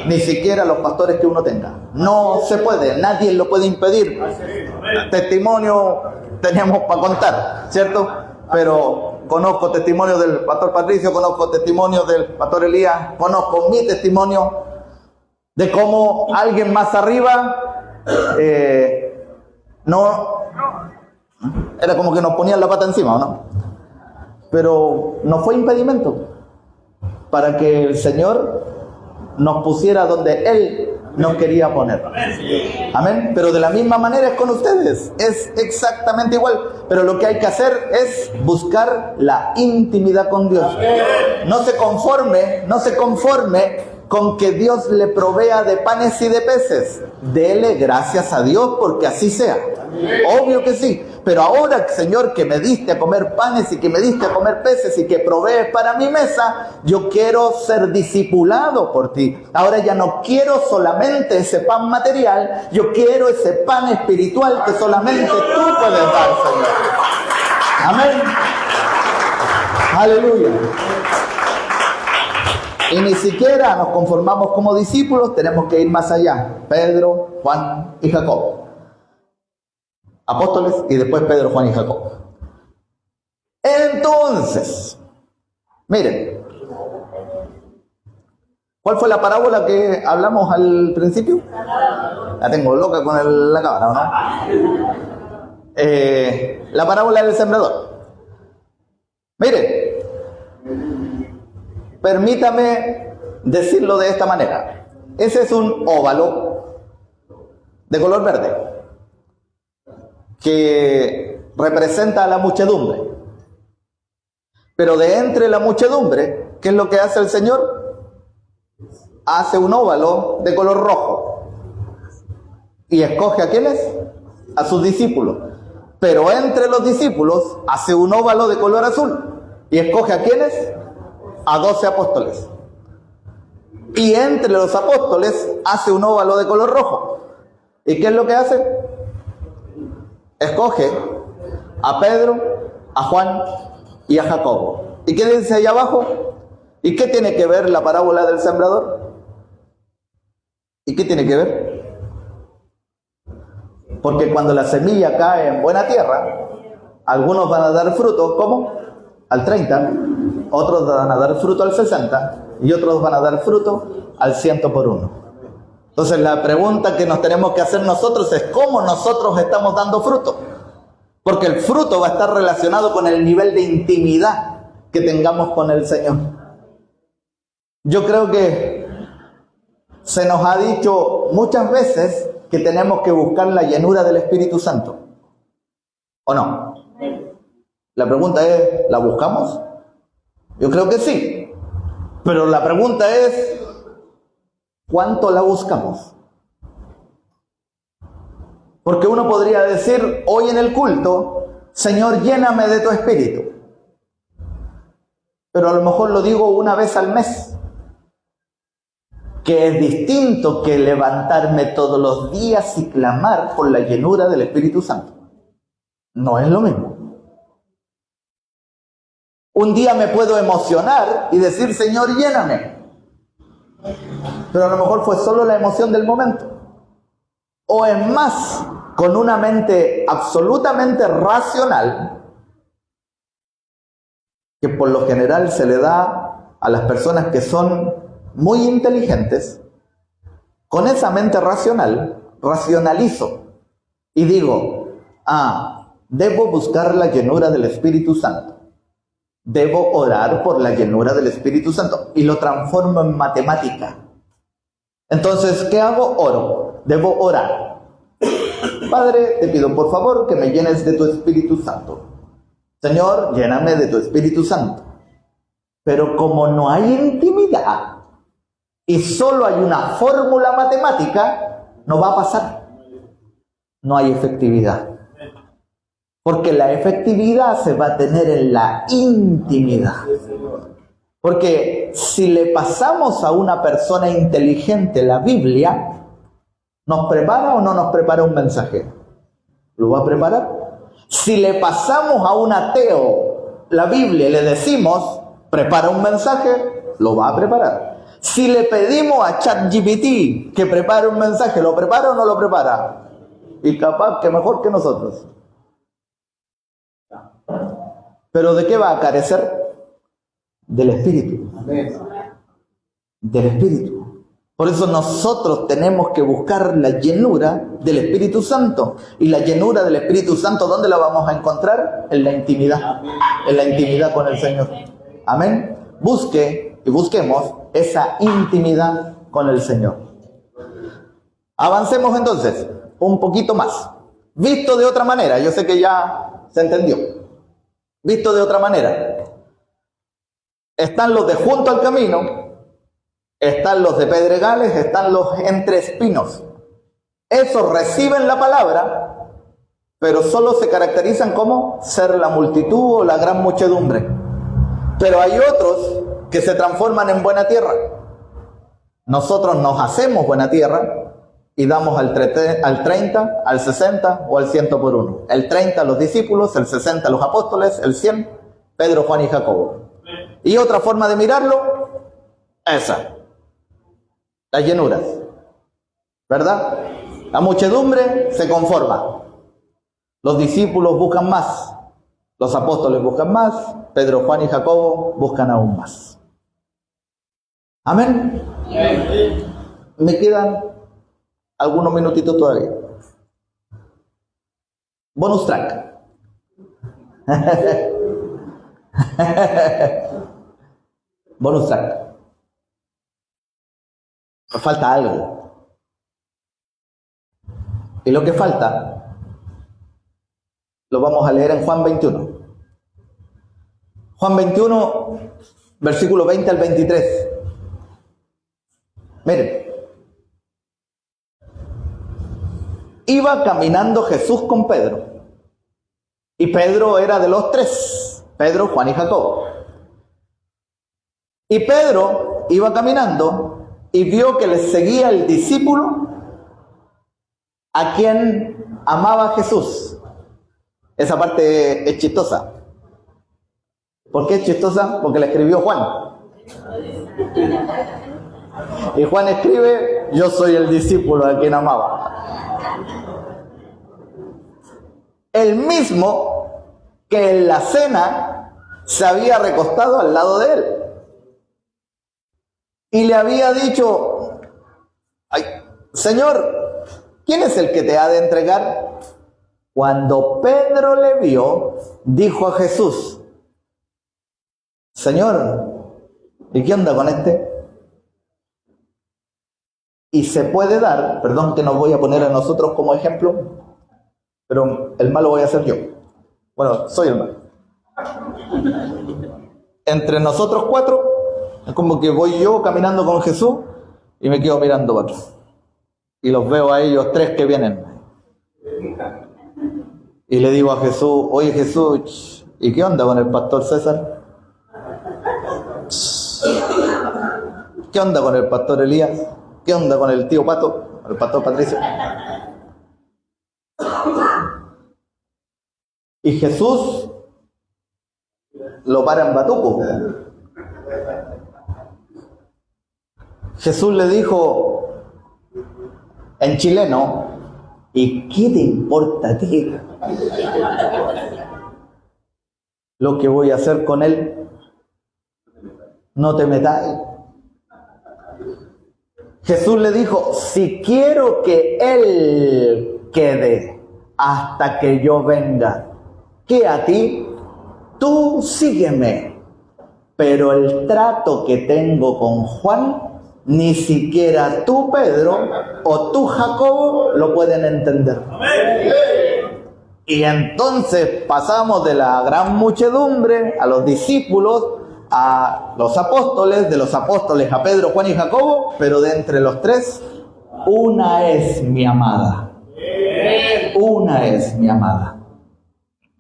Ni siquiera los pastores que uno tenga. No se puede, nadie lo puede impedir. Testimonio teníamos para contar, ¿cierto? Pero conozco testimonio del pastor Patricio, conozco testimonio del pastor Elías, conozco mi testimonio de cómo alguien más arriba no era como que nos ponían la pata encima, ¿o no? Pero no fue impedimento para que el Señor nos pusiera donde Él nos quería poner. Amén. Pero de la misma manera es con ustedes, es exactamente igual. Pero lo que hay que hacer es buscar la intimidad con Dios. No se conforme con que Dios le provea de panes y de peces. Dele gracias a Dios porque así sea. Obvio que sí. Pero ahora, Señor, que me diste a comer panes y que me diste a comer peces y que provees para mi mesa, yo quiero ser discipulado por ti. Ahora ya no quiero solamente ese pan material, yo quiero ese pan espiritual que solamente tú puedes dar, Señor. Amén. Aleluya. Y ni siquiera nos conformamos como discípulos, tenemos que ir más allá. Pedro, Juan y Jacob. Apóstoles y después Pedro, Juan y Jacob. Entonces, miren, ¿cuál fue la parábola que hablamos al principio? La tengo loca con la cámara, ¿no? La parábola del sembrador. Miren, permítame decirlo de esta manera. Ese es un óvalo de color verde que representa a la muchedumbre. Pero de entre la muchedumbre, ¿qué es lo que hace el Señor? Hace un óvalo de color rojo y escoge ¿a quiénes? A sus discípulos. Pero entre los discípulos hace un óvalo de color azul y escoge ¿a quiénes? A 12 apóstoles. Y entre los apóstoles hace un óvalo de color rojo. ¿Y qué es lo que hace? Escoge a Pedro, a Juan y a Jacobo. ¿Y qué dice ahí abajo? ¿Y qué tiene que ver la parábola del sembrador? ¿Y qué tiene que ver? Porque cuando la semilla cae en buena tierra, algunos van a dar fruto, ¿cómo? Al 30, otros van a dar fruto al 60 y otros van a dar fruto al 100 por 1. Entonces la pregunta que nos tenemos que hacer nosotros es ¿cómo nosotros estamos dando fruto? Porque el fruto va a estar relacionado con el nivel de intimidad que tengamos con el Señor. Yo creo que se nos ha dicho muchas veces que tenemos que buscar la llenura del Espíritu Santo. ¿O no? La pregunta es, ¿la buscamos? Yo creo que sí. Pero la pregunta es, ¿cuánto la buscamos? Porque uno podría decir hoy en el culto, Señor, lléname de tu Espíritu. Pero a lo mejor lo digo una vez al mes. Que es distinto que levantarme todos los días y clamar por la llenura del Espíritu Santo. No es lo mismo. Un día me puedo emocionar y decir, Señor, lléname. Pero a lo mejor fue solo la emoción del momento. O es más, con una mente absolutamente racional, que por lo general se le da a las personas que son muy inteligentes. Con esa mente racional, racionalizo y digo, debo buscar la llenura del Espíritu Santo. Debo orar por la llenura del Espíritu Santo. Y lo transformo en matemática. Entonces, ¿qué hago? Oro. Debo orar. Padre, te pido por favor que me llenes de tu Espíritu Santo. Señor, lléname de tu Espíritu Santo. Pero como no hay intimidad y solo hay una fórmula matemática, no va a pasar. No hay efectividad. Porque la efectividad se va a tener en la intimidad. Porque si le pasamos a una persona inteligente la Biblia, ¿nos prepara o no nos prepara un mensaje? ¿Lo va a preparar? Si le pasamos a un ateo la Biblia y le decimos, prepara un mensaje, lo va a preparar. Si le pedimos a ChatGPT que prepare un mensaje, ¿lo prepara o no lo prepara? Y capaz que mejor que nosotros. ¿Pero de qué va a carecer? Del Espíritu. Del Espíritu. Por eso nosotros tenemos que buscar la llenura del Espíritu Santo. Y la llenura del Espíritu Santo, ¿dónde la vamos a encontrar? En la intimidad. En la intimidad con el Señor. Amén. Busque y busquemos esa intimidad con el Señor. Avancemos entonces un poquito más. Visto de otra manera, yo sé que ya se entendió. Visto de otra manera, están los de junto al camino, están los de pedregales, están los entre espinos. Esos reciben la palabra, pero solo se caracterizan como ser la multitud o la gran muchedumbre. Pero hay otros que se transforman en buena tierra. Nosotros nos hacemos buena tierra y damos al 30, al 60 o al 100 por uno. El 30 a los discípulos, el 60 a los apóstoles, el 100 Pedro, Juan y Jacobo. Y otra forma de mirarlo, esa. Las llenuras. ¿Verdad? La muchedumbre se conforma. Los discípulos buscan más. Los apóstoles buscan más. Pedro, Juan y Jacobo buscan aún más. Amén. Me quedan algunos minutitos todavía. Bonus track. Bonus track. Falta algo. Y lo que falta lo vamos a leer en Juan 21. Juan 21, versículo 20 al 23. Miren. Iba caminando Jesús con Pedro. Y Pedro era de los tres. Pedro, Juan y Jacobo. Y Pedro iba caminando y vio que le seguía el discípulo a quien amaba Jesús. Esa parte es chistosa. ¿Por qué es chistosa? Porque la escribió Juan. Y Juan escribe, yo soy el discípulo a quien amaba. El mismo que en la cena se había recostado al lado de él. Y le había dicho, ay, Señor, ¿quién es el que te ha de entregar? Cuando Pedro le vio, dijo a Jesús, Señor, ¿y qué onda con este? Y se puede dar, perdón que nos voy a poner a nosotros como ejemplo, pero el malo voy a ser yo. Bueno, soy el malo. Entre nosotros cuatro, es como que voy yo caminando con Jesús y me quedo mirando para atrás. Y los veo a ellos tres que vienen. Y le digo a Jesús, oye Jesús, ¿y qué onda con el pastor César? ¿Qué onda con el pastor Elías? ¿Qué onda con el tío Pato? El pastor Patricio. Y Jesús lo para en batuco. Jesús le dijo en chileno, ¿y qué te importa a ti lo que voy a hacer con él? No te metas. Jesús le dijo, si quiero que él quede hasta que yo venga, que a ti, tú sígueme. Pero el trato que tengo con Juan, ni siquiera tú, Pedro, o tú, Jacobo, lo pueden entender. Y entonces pasamos de la gran muchedumbre a los discípulos, a los apóstoles, de los apóstoles a Pedro, Juan y Jacobo, pero de entre los tres, una es mi amada. Una es mi amada.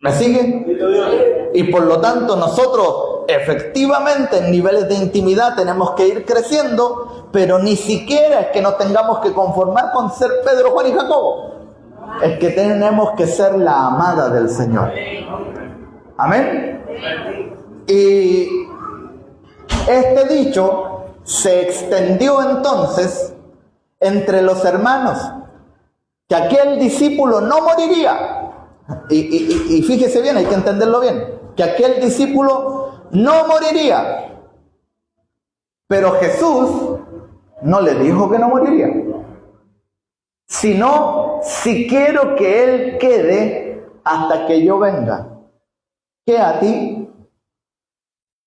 ¿Me siguen? Y por lo tanto nosotros efectivamente en niveles de intimidad tenemos que ir creciendo, pero ni siquiera es que nos tengamos que conformar con ser Pedro, Juan y Jacobo. Es que tenemos que ser la amada del Señor. Amén. Y este dicho se extendió entonces entre los hermanos, que aquel discípulo no moriría. Y fíjese bien, hay que entenderlo bien, que aquel discípulo no moriría. Pero Jesús no le dijo que no moriría, sino si quiero que él quede hasta que yo venga. ¿Qué a ti?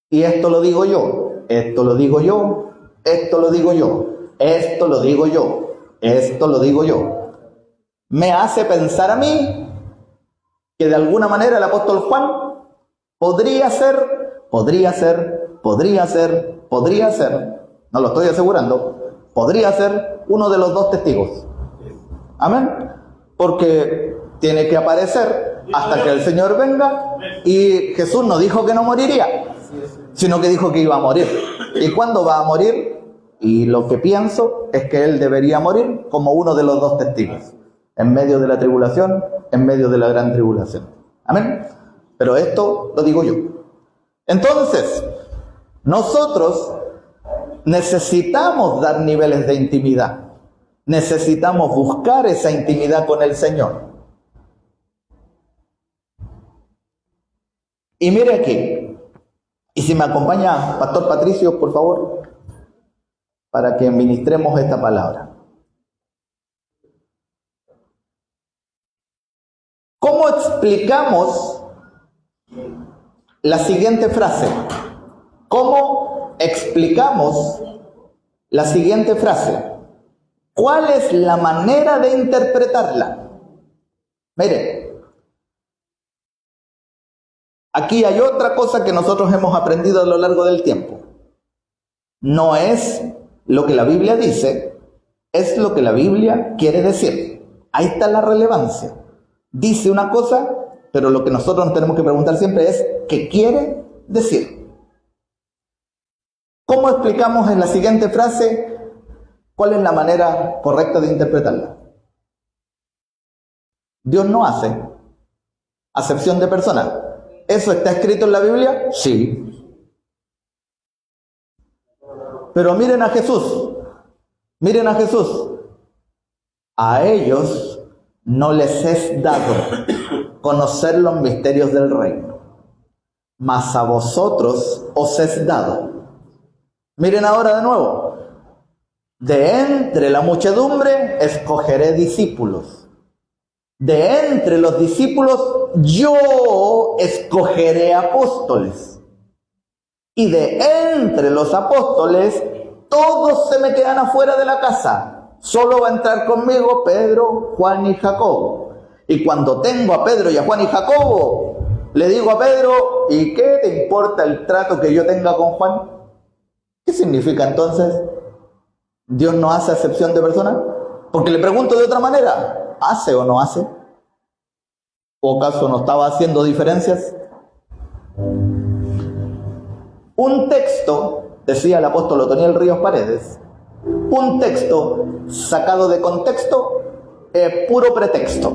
Y esto lo digo yo, esto lo digo yo, esto lo digo yo, esto lo digo yo, esto lo digo yo. Me hace pensar a mí que de alguna manera el apóstol Juan podría ser, no lo estoy asegurando, podría ser uno de los dos testigos. Amén. Porque tiene que aparecer hasta que el Señor venga, y Jesús no dijo que no moriría, sino que dijo que iba a morir. ¿Y cuándo va a morir? Y lo que pienso es que él debería morir como uno de los dos testigos, en medio de la tribulación, en medio de la gran tribulación. Amén. Pero esto lo digo yo. Entonces, nosotros necesitamos dar niveles de intimidad. Necesitamos buscar esa intimidad con el Señor. Y mire aquí, y si me acompaña Pastor Patricio, por favor, para que ministremos esta palabra. ¿Cómo explicamos la siguiente frase? ¿Cómo explicamos la siguiente frase? ¿Cuál es la manera de interpretarla? Mire, aquí hay otra cosa que nosotros hemos aprendido a lo largo del tiempo. No es lo que la Biblia dice, es lo que la Biblia quiere decir. Ahí está la relevancia. Dice una cosa, pero lo que nosotros nos tenemos que preguntar siempre es ¿qué quiere decir? ¿Cómo explicamos en la siguiente frase cuál es la manera correcta de interpretarla? Dios no hace acepción de personas. ¿Eso está escrito en la Biblia? Sí. Pero miren a Jesús. Miren a Jesús. A ellos no les es dado conocer los misterios del reino, mas a vosotros os es dado. Miren ahora de nuevo. De entre la muchedumbre escogeré discípulos. De entre los discípulos yo escogeré apóstoles. Y de entre los apóstoles todos se me quedan afuera de la casa. Solo va a entrar conmigo Pedro, Juan y Jacobo. Y cuando tengo a Pedro y a Juan y Jacobo, le digo a Pedro, ¿y qué te importa el trato que yo tenga con Juan? ¿Qué significa entonces? ¿Dios no hace acepción de personas? Porque le pregunto de otra manera, ¿hace o no hace? ¿O acaso no estaba haciendo diferencias? Un texto, decía el apóstol Otoniel Ríos Paredes, un texto sacado de contexto es puro pretexto.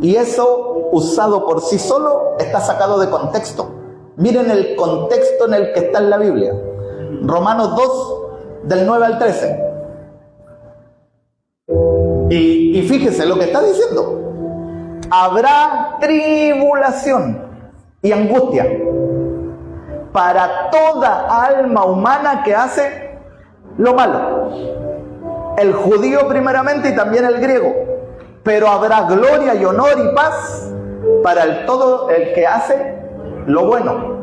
Y eso, usado por sí solo, está sacado de contexto. Miren el contexto en el que está en la Biblia. Romanos 2, del 9 al 13. Y fíjese lo que está diciendo. Habrá tribulación y angustia para toda alma humana que hace lo malo. El judío primeramente y también el griego. Pero habrá gloria y honor y paz para todo el que hace lo bueno.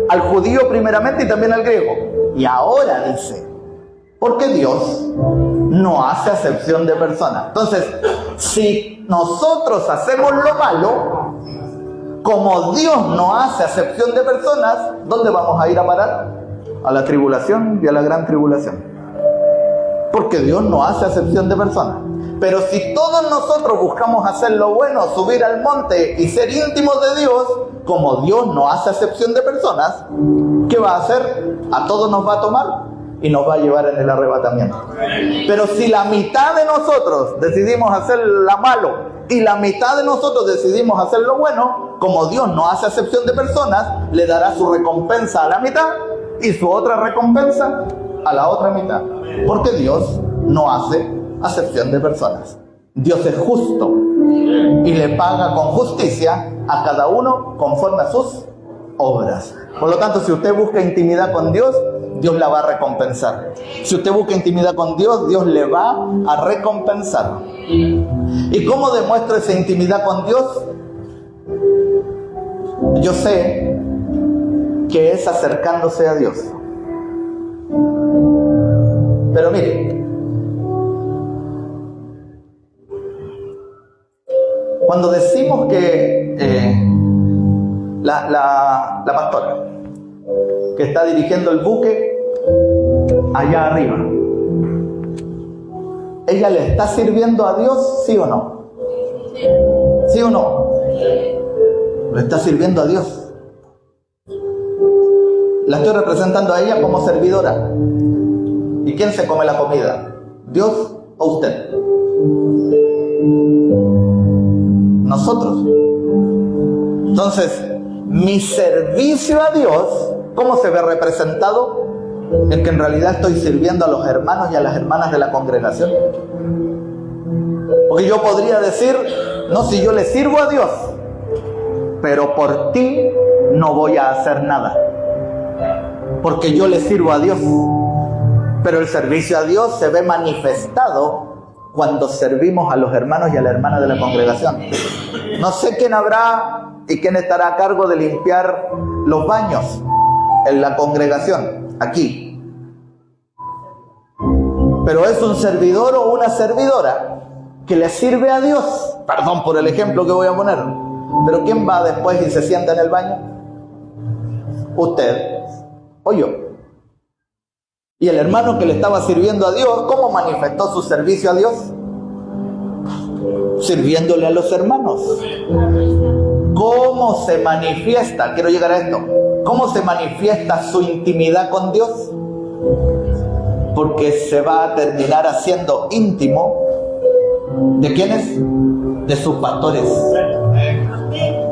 Al judío primeramente y también al griego. Y ahora dice, porque Dios no hace acepción de personas. Entonces, si nosotros hacemos lo malo, como Dios no hace acepción de personas, ¿dónde vamos a ir a parar? A la tribulación y a la gran tribulación. porque Dios no hace acepción de personas. Pero si todos nosotros buscamos hacer lo bueno, subir al monte y ser íntimos de Dios, como Dios no hace acepción de personas, ¿qué va a hacer? A todos nos va a tomar y nos va a llevar en el arrebatamiento. Pero si la mitad de nosotros decidimos hacer lo malo y la mitad de nosotros decidimos hacer lo bueno, como Dios no hace acepción de personas, le dará su recompensa a la mitad y su otra recompensa a la otra mitad. Porque Dios no hace acepción de personas. Dios es justo y le paga con justicia a cada uno conforme a sus obras. Por lo tanto, si usted busca intimidad con Dios, Dios la va a recompensar. Si usted busca intimidad con Dios, Dios le va a recompensar. ¿Y cómo demuestro esa intimidad con Dios? Yo sé que es acercándose a Dios. Pero mire, cuando decimos que la pastora que está dirigiendo el buque allá arriba, ¿ella le está sirviendo a Dios, sí o no? ¿Sí o no? Le está sirviendo a Dios. La estoy representando a ella como servidora. ¿Y quién se come la comida? ¿Dios o usted? Nosotros. Entonces, mi servicio a Dios, ¿cómo se ve representado? En que en realidad estoy sirviendo a los hermanos y a las hermanas de la congregación. Porque yo podría decir, no, si yo le sirvo a Dios, pero por ti no voy a hacer nada, porque yo le sirvo a Dios. Pero el servicio a Dios se ve manifestado cuando servimos a los hermanos y a las hermanas de la congregación. No sé quién habrá y quién estará a cargo de limpiar los baños en la congregación, aquí. Pero es un servidor o una servidora que le sirve a Dios. Perdón por el ejemplo que voy a poner. Pero ¿quién va después y se sienta en el baño? ¿Usted o yo? Y el hermano que le estaba sirviendo a Dios, ¿cómo manifestó su servicio a Dios? Sirviéndole a los hermanos. ¿Cómo se manifiesta? Quiero llegar a esto. ¿Cómo se manifiesta su intimidad con Dios? Porque se va a terminar haciendo íntimo. ¿De quiénes? De sus pastores.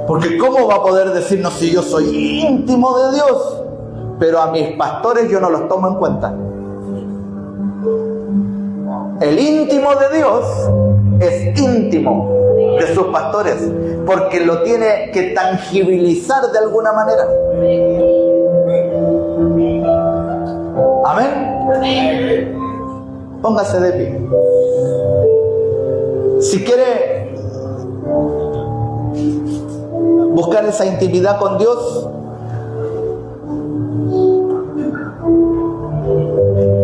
Porque ¿cómo va a poder decirnos si yo soy íntimo de Dios, pero a mis pastores yo no los tomo en cuenta? El íntimo de Dios es íntimo de sus pastores, porque lo tiene que tangibilizar de alguna manera. Amén. Póngase de pie. Si quiere buscar esa intimidad con Dios,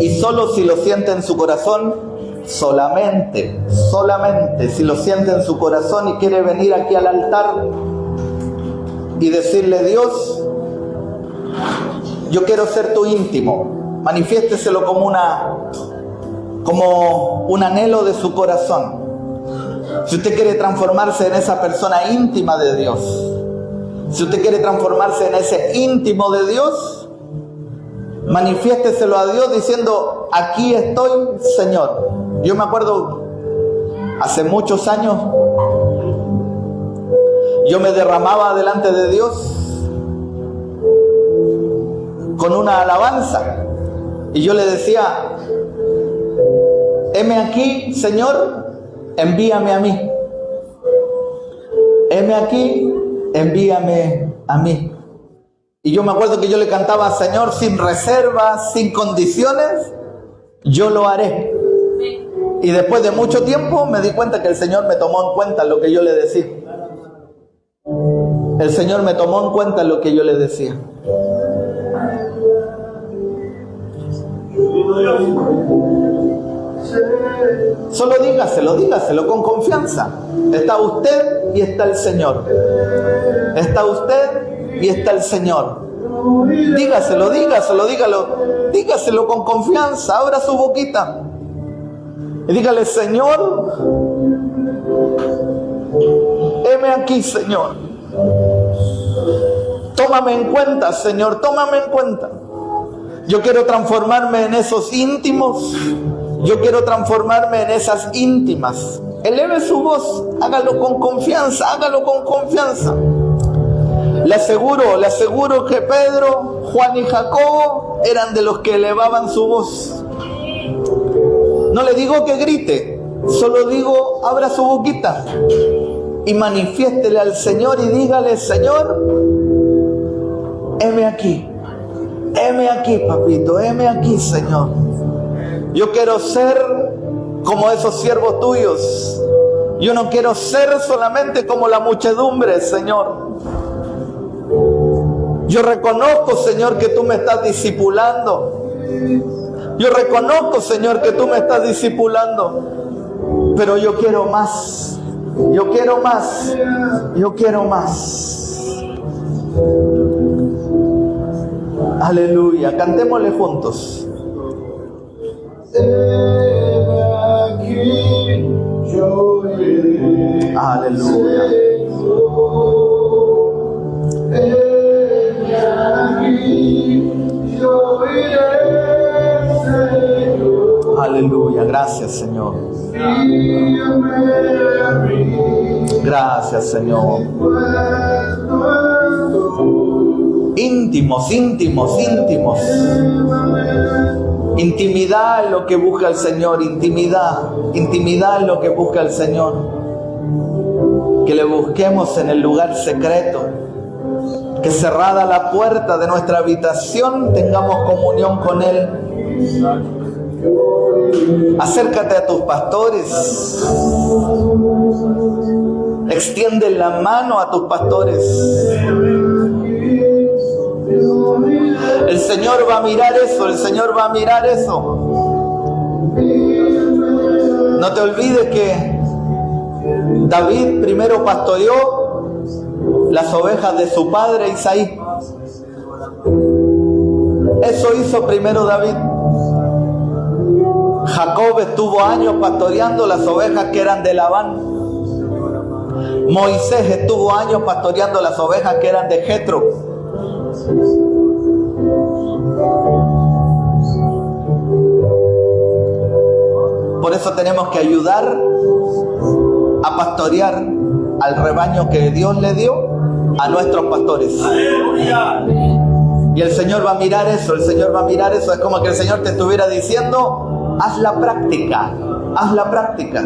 y solo si lo siente en su corazón, solamente si lo siente en su corazón y quiere venir aquí al altar y decirle: Dios, yo quiero ser tu íntimo, manifiésteselo como un anhelo de su corazón. Si usted quiere transformarse en esa persona íntima de Dios, si usted quiere transformarse en ese íntimo de Dios, manifiésteselo a Dios diciendo: aquí estoy, Señor. Yo me acuerdo, hace muchos años, yo me derramaba delante de Dios con una alabanza y yo le decía: heme aquí, Señor, envíame a mí. Heme aquí, envíame a mí. Y yo me acuerdo que yo le cantaba: Señor, sin reservas, sin condiciones, yo lo haré. Y después de mucho tiempo me di cuenta que el Señor me tomó en cuenta lo que yo le decía. El Señor me tomó en cuenta lo que yo le decía. Solo dígaselo con confianza. Está usted y está el Señor. Está usted y está el Señor. Dígaselo con confianza. Abra su boquita. Y dígale: Señor, heme aquí, Señor. Tómame en cuenta, Señor, tómame en cuenta. Yo quiero transformarme en esos íntimos. Yo quiero transformarme en esas íntimas. Eleve su voz, hágalo con confianza, hágalo con confianza. Le aseguro que Pedro, Juan y Jacobo eran de los que elevaban su voz. No le digo que grite, solo digo: abra su boquita y manifiéstele al Señor y dígale: Señor, heme aquí, papito, heme aquí, Señor. Yo quiero ser como esos siervos tuyos. Yo no quiero ser solamente como la muchedumbre, Señor. Yo reconozco, Señor, que tú me estás discipulando. Yo reconozco, Señor, que tú me estás discipulando. Pero yo quiero más. Yo quiero más. Yo quiero más. Aleluya. Cantémosle juntos. Aleluya. Aleluya. Gracias, Señor. Gracias, Señor. Íntimos. Intimidad es lo que busca el Señor. Intimidad es lo que busca el Señor. Que le busquemos en el lugar secreto. Que cerrada la puerta de nuestra habitación tengamos comunión con Él. Acércate a tus pastores. Extiende la mano a tus pastores. El Señor va a mirar eso, el Señor va a mirar eso. No te olvides que David primero pastoreó las ovejas de su padre Isaí. Eso hizo primero David. Jacob estuvo años pastoreando las ovejas que eran de Labán. Moisés estuvo años pastoreando las ovejas que eran de Jetro. Por eso tenemos que ayudar a pastorear al rebaño que Dios le dio a nuestros pastores. Y el Señor va a mirar eso, el Señor va a mirar eso. Es como que el Señor te estuviera diciendo: haz la práctica, haz la práctica.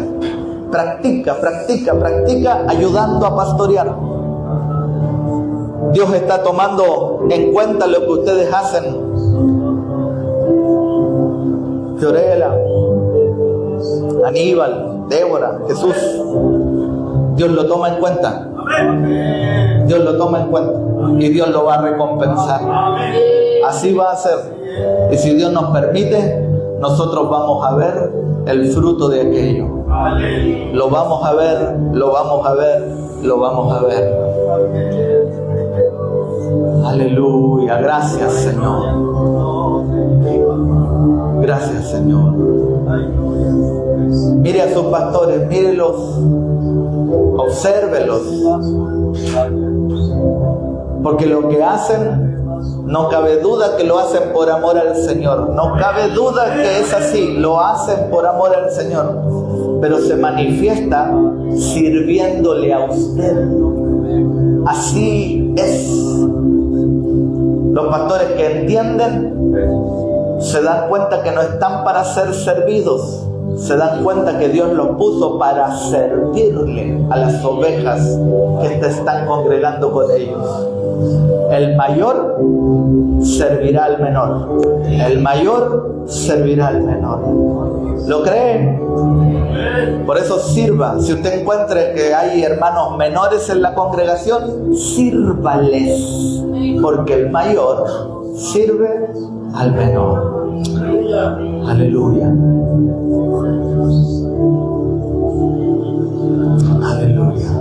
Practica ayudando a pastorear. Dios está tomando en cuenta lo que ustedes hacen. Fiorella, Aníbal, Débora, Jesús. Dios lo toma en cuenta. Dios lo toma en cuenta. Y Dios lo va a recompensar. Así va a ser. Y si Dios nos permite, nosotros vamos a ver el fruto de aquello. Lo vamos a ver, lo vamos a ver, lo vamos a ver. Aleluya. Gracias, Señor. Gracias, Señor. Mire a sus pastores, mírelos, obsérvelos. Porque lo que hacen, no cabe duda que lo hacen por amor al Señor. No cabe duda que es así, lo hacen por amor al Señor. Pero se manifiesta sirviéndole a usted. Así es. Los pastores que entienden se dan cuenta que no están para ser servidos. Se dan cuenta que Dios los puso para servirle a las ovejas que se están congregando con ellos. El mayor servirá al menor. El mayor servirá al menor. ¿Lo creen? Por eso sirva. Si usted encuentra que hay hermanos menores en la congregación, sírvales. Porque el mayor sirve al menor. Aleluya. Aleluya.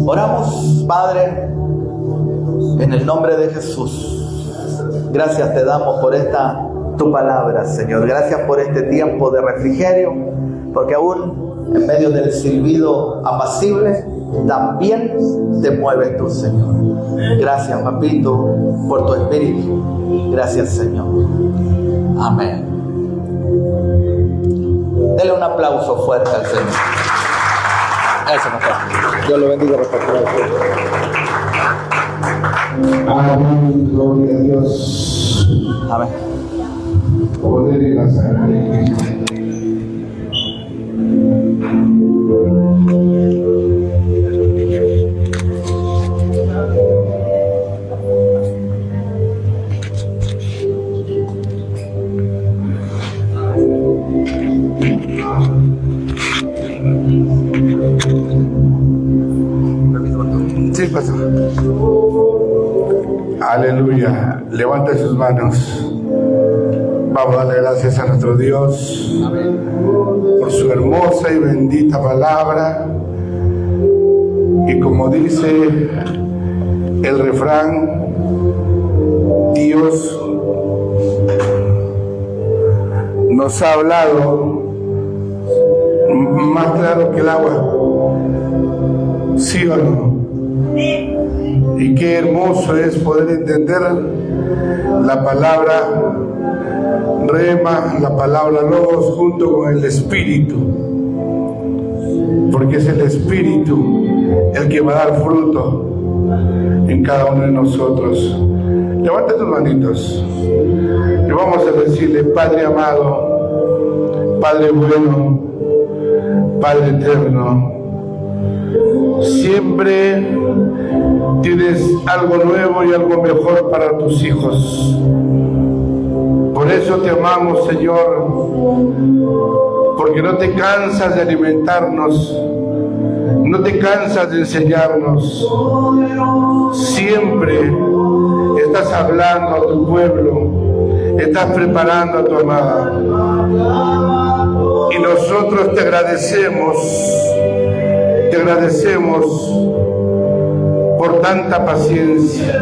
Oramos, Padre, en el nombre de Jesús. Gracias te damos por esta tu palabra, Señor. Gracias por este tiempo de refrigerio, porque aún en medio del silbido apacible, también te mueves tú, Señor. Gracias, papito, por tu espíritu. Gracias, Señor. Amén. Dele un aplauso fuerte al Señor. Eso, mejor. Dios lo bendiga, pastor. Amén, gloria a Dios. Amén. Poder y la sangre. Sí, pastor. Aleluya. Levanta sus manos. Vamos a darle gracias a nuestro Dios por su hermosa y bendita palabra. Y como dice el refrán, Dios nos ha hablado más claro que el agua. ¿Sí o no? Y qué hermoso es poder entender la palabra rema, la palabra logos junto con el Espíritu, porque es el Espíritu el que va a dar fruto en cada uno de nosotros. Levanta tus manitos y vamos a decirle: Padre amado, Padre bueno, Padre eterno, siempre tienes algo nuevo y algo mejor para tus hijos. Por eso te amamos, Señor, porque no te cansas de alimentarnos, no te cansas de enseñarnos. Siempre estás hablando a tu pueblo, estás preparando a tu amada. Y nosotros te agradecemos por tanta paciencia.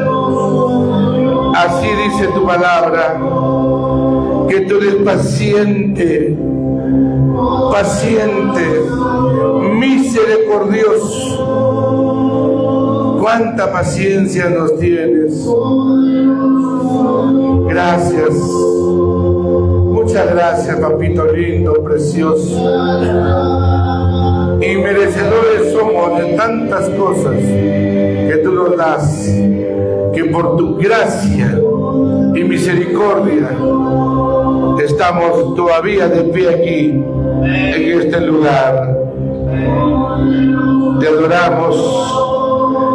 Así dice tu palabra, que tú eres paciente, misericordioso. Cuánta paciencia nos tienes. Gracias. Muchas gracias, papito lindo, precioso. Y merecedores somos de tantas cosas que tú nos das, que por tu gracia y misericordia estamos todavía de pie aquí, en este lugar. Te adoramos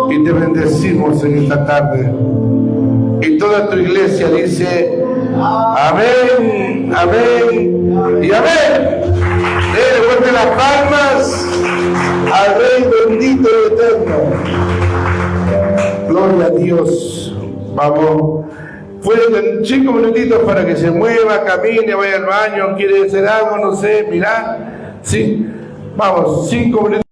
y te bendecimos en esta tarde. Y toda tu iglesia dice: amén, amén y amén. Devuelve las palmas al Rey bendito y eterno. Gloria a Dios. Vamos. Pueden 5 minutitos para que se mueva, camine, vaya al baño, quiere hacer algo, no sé, mirá. Sí. Vamos, 5 minutitos.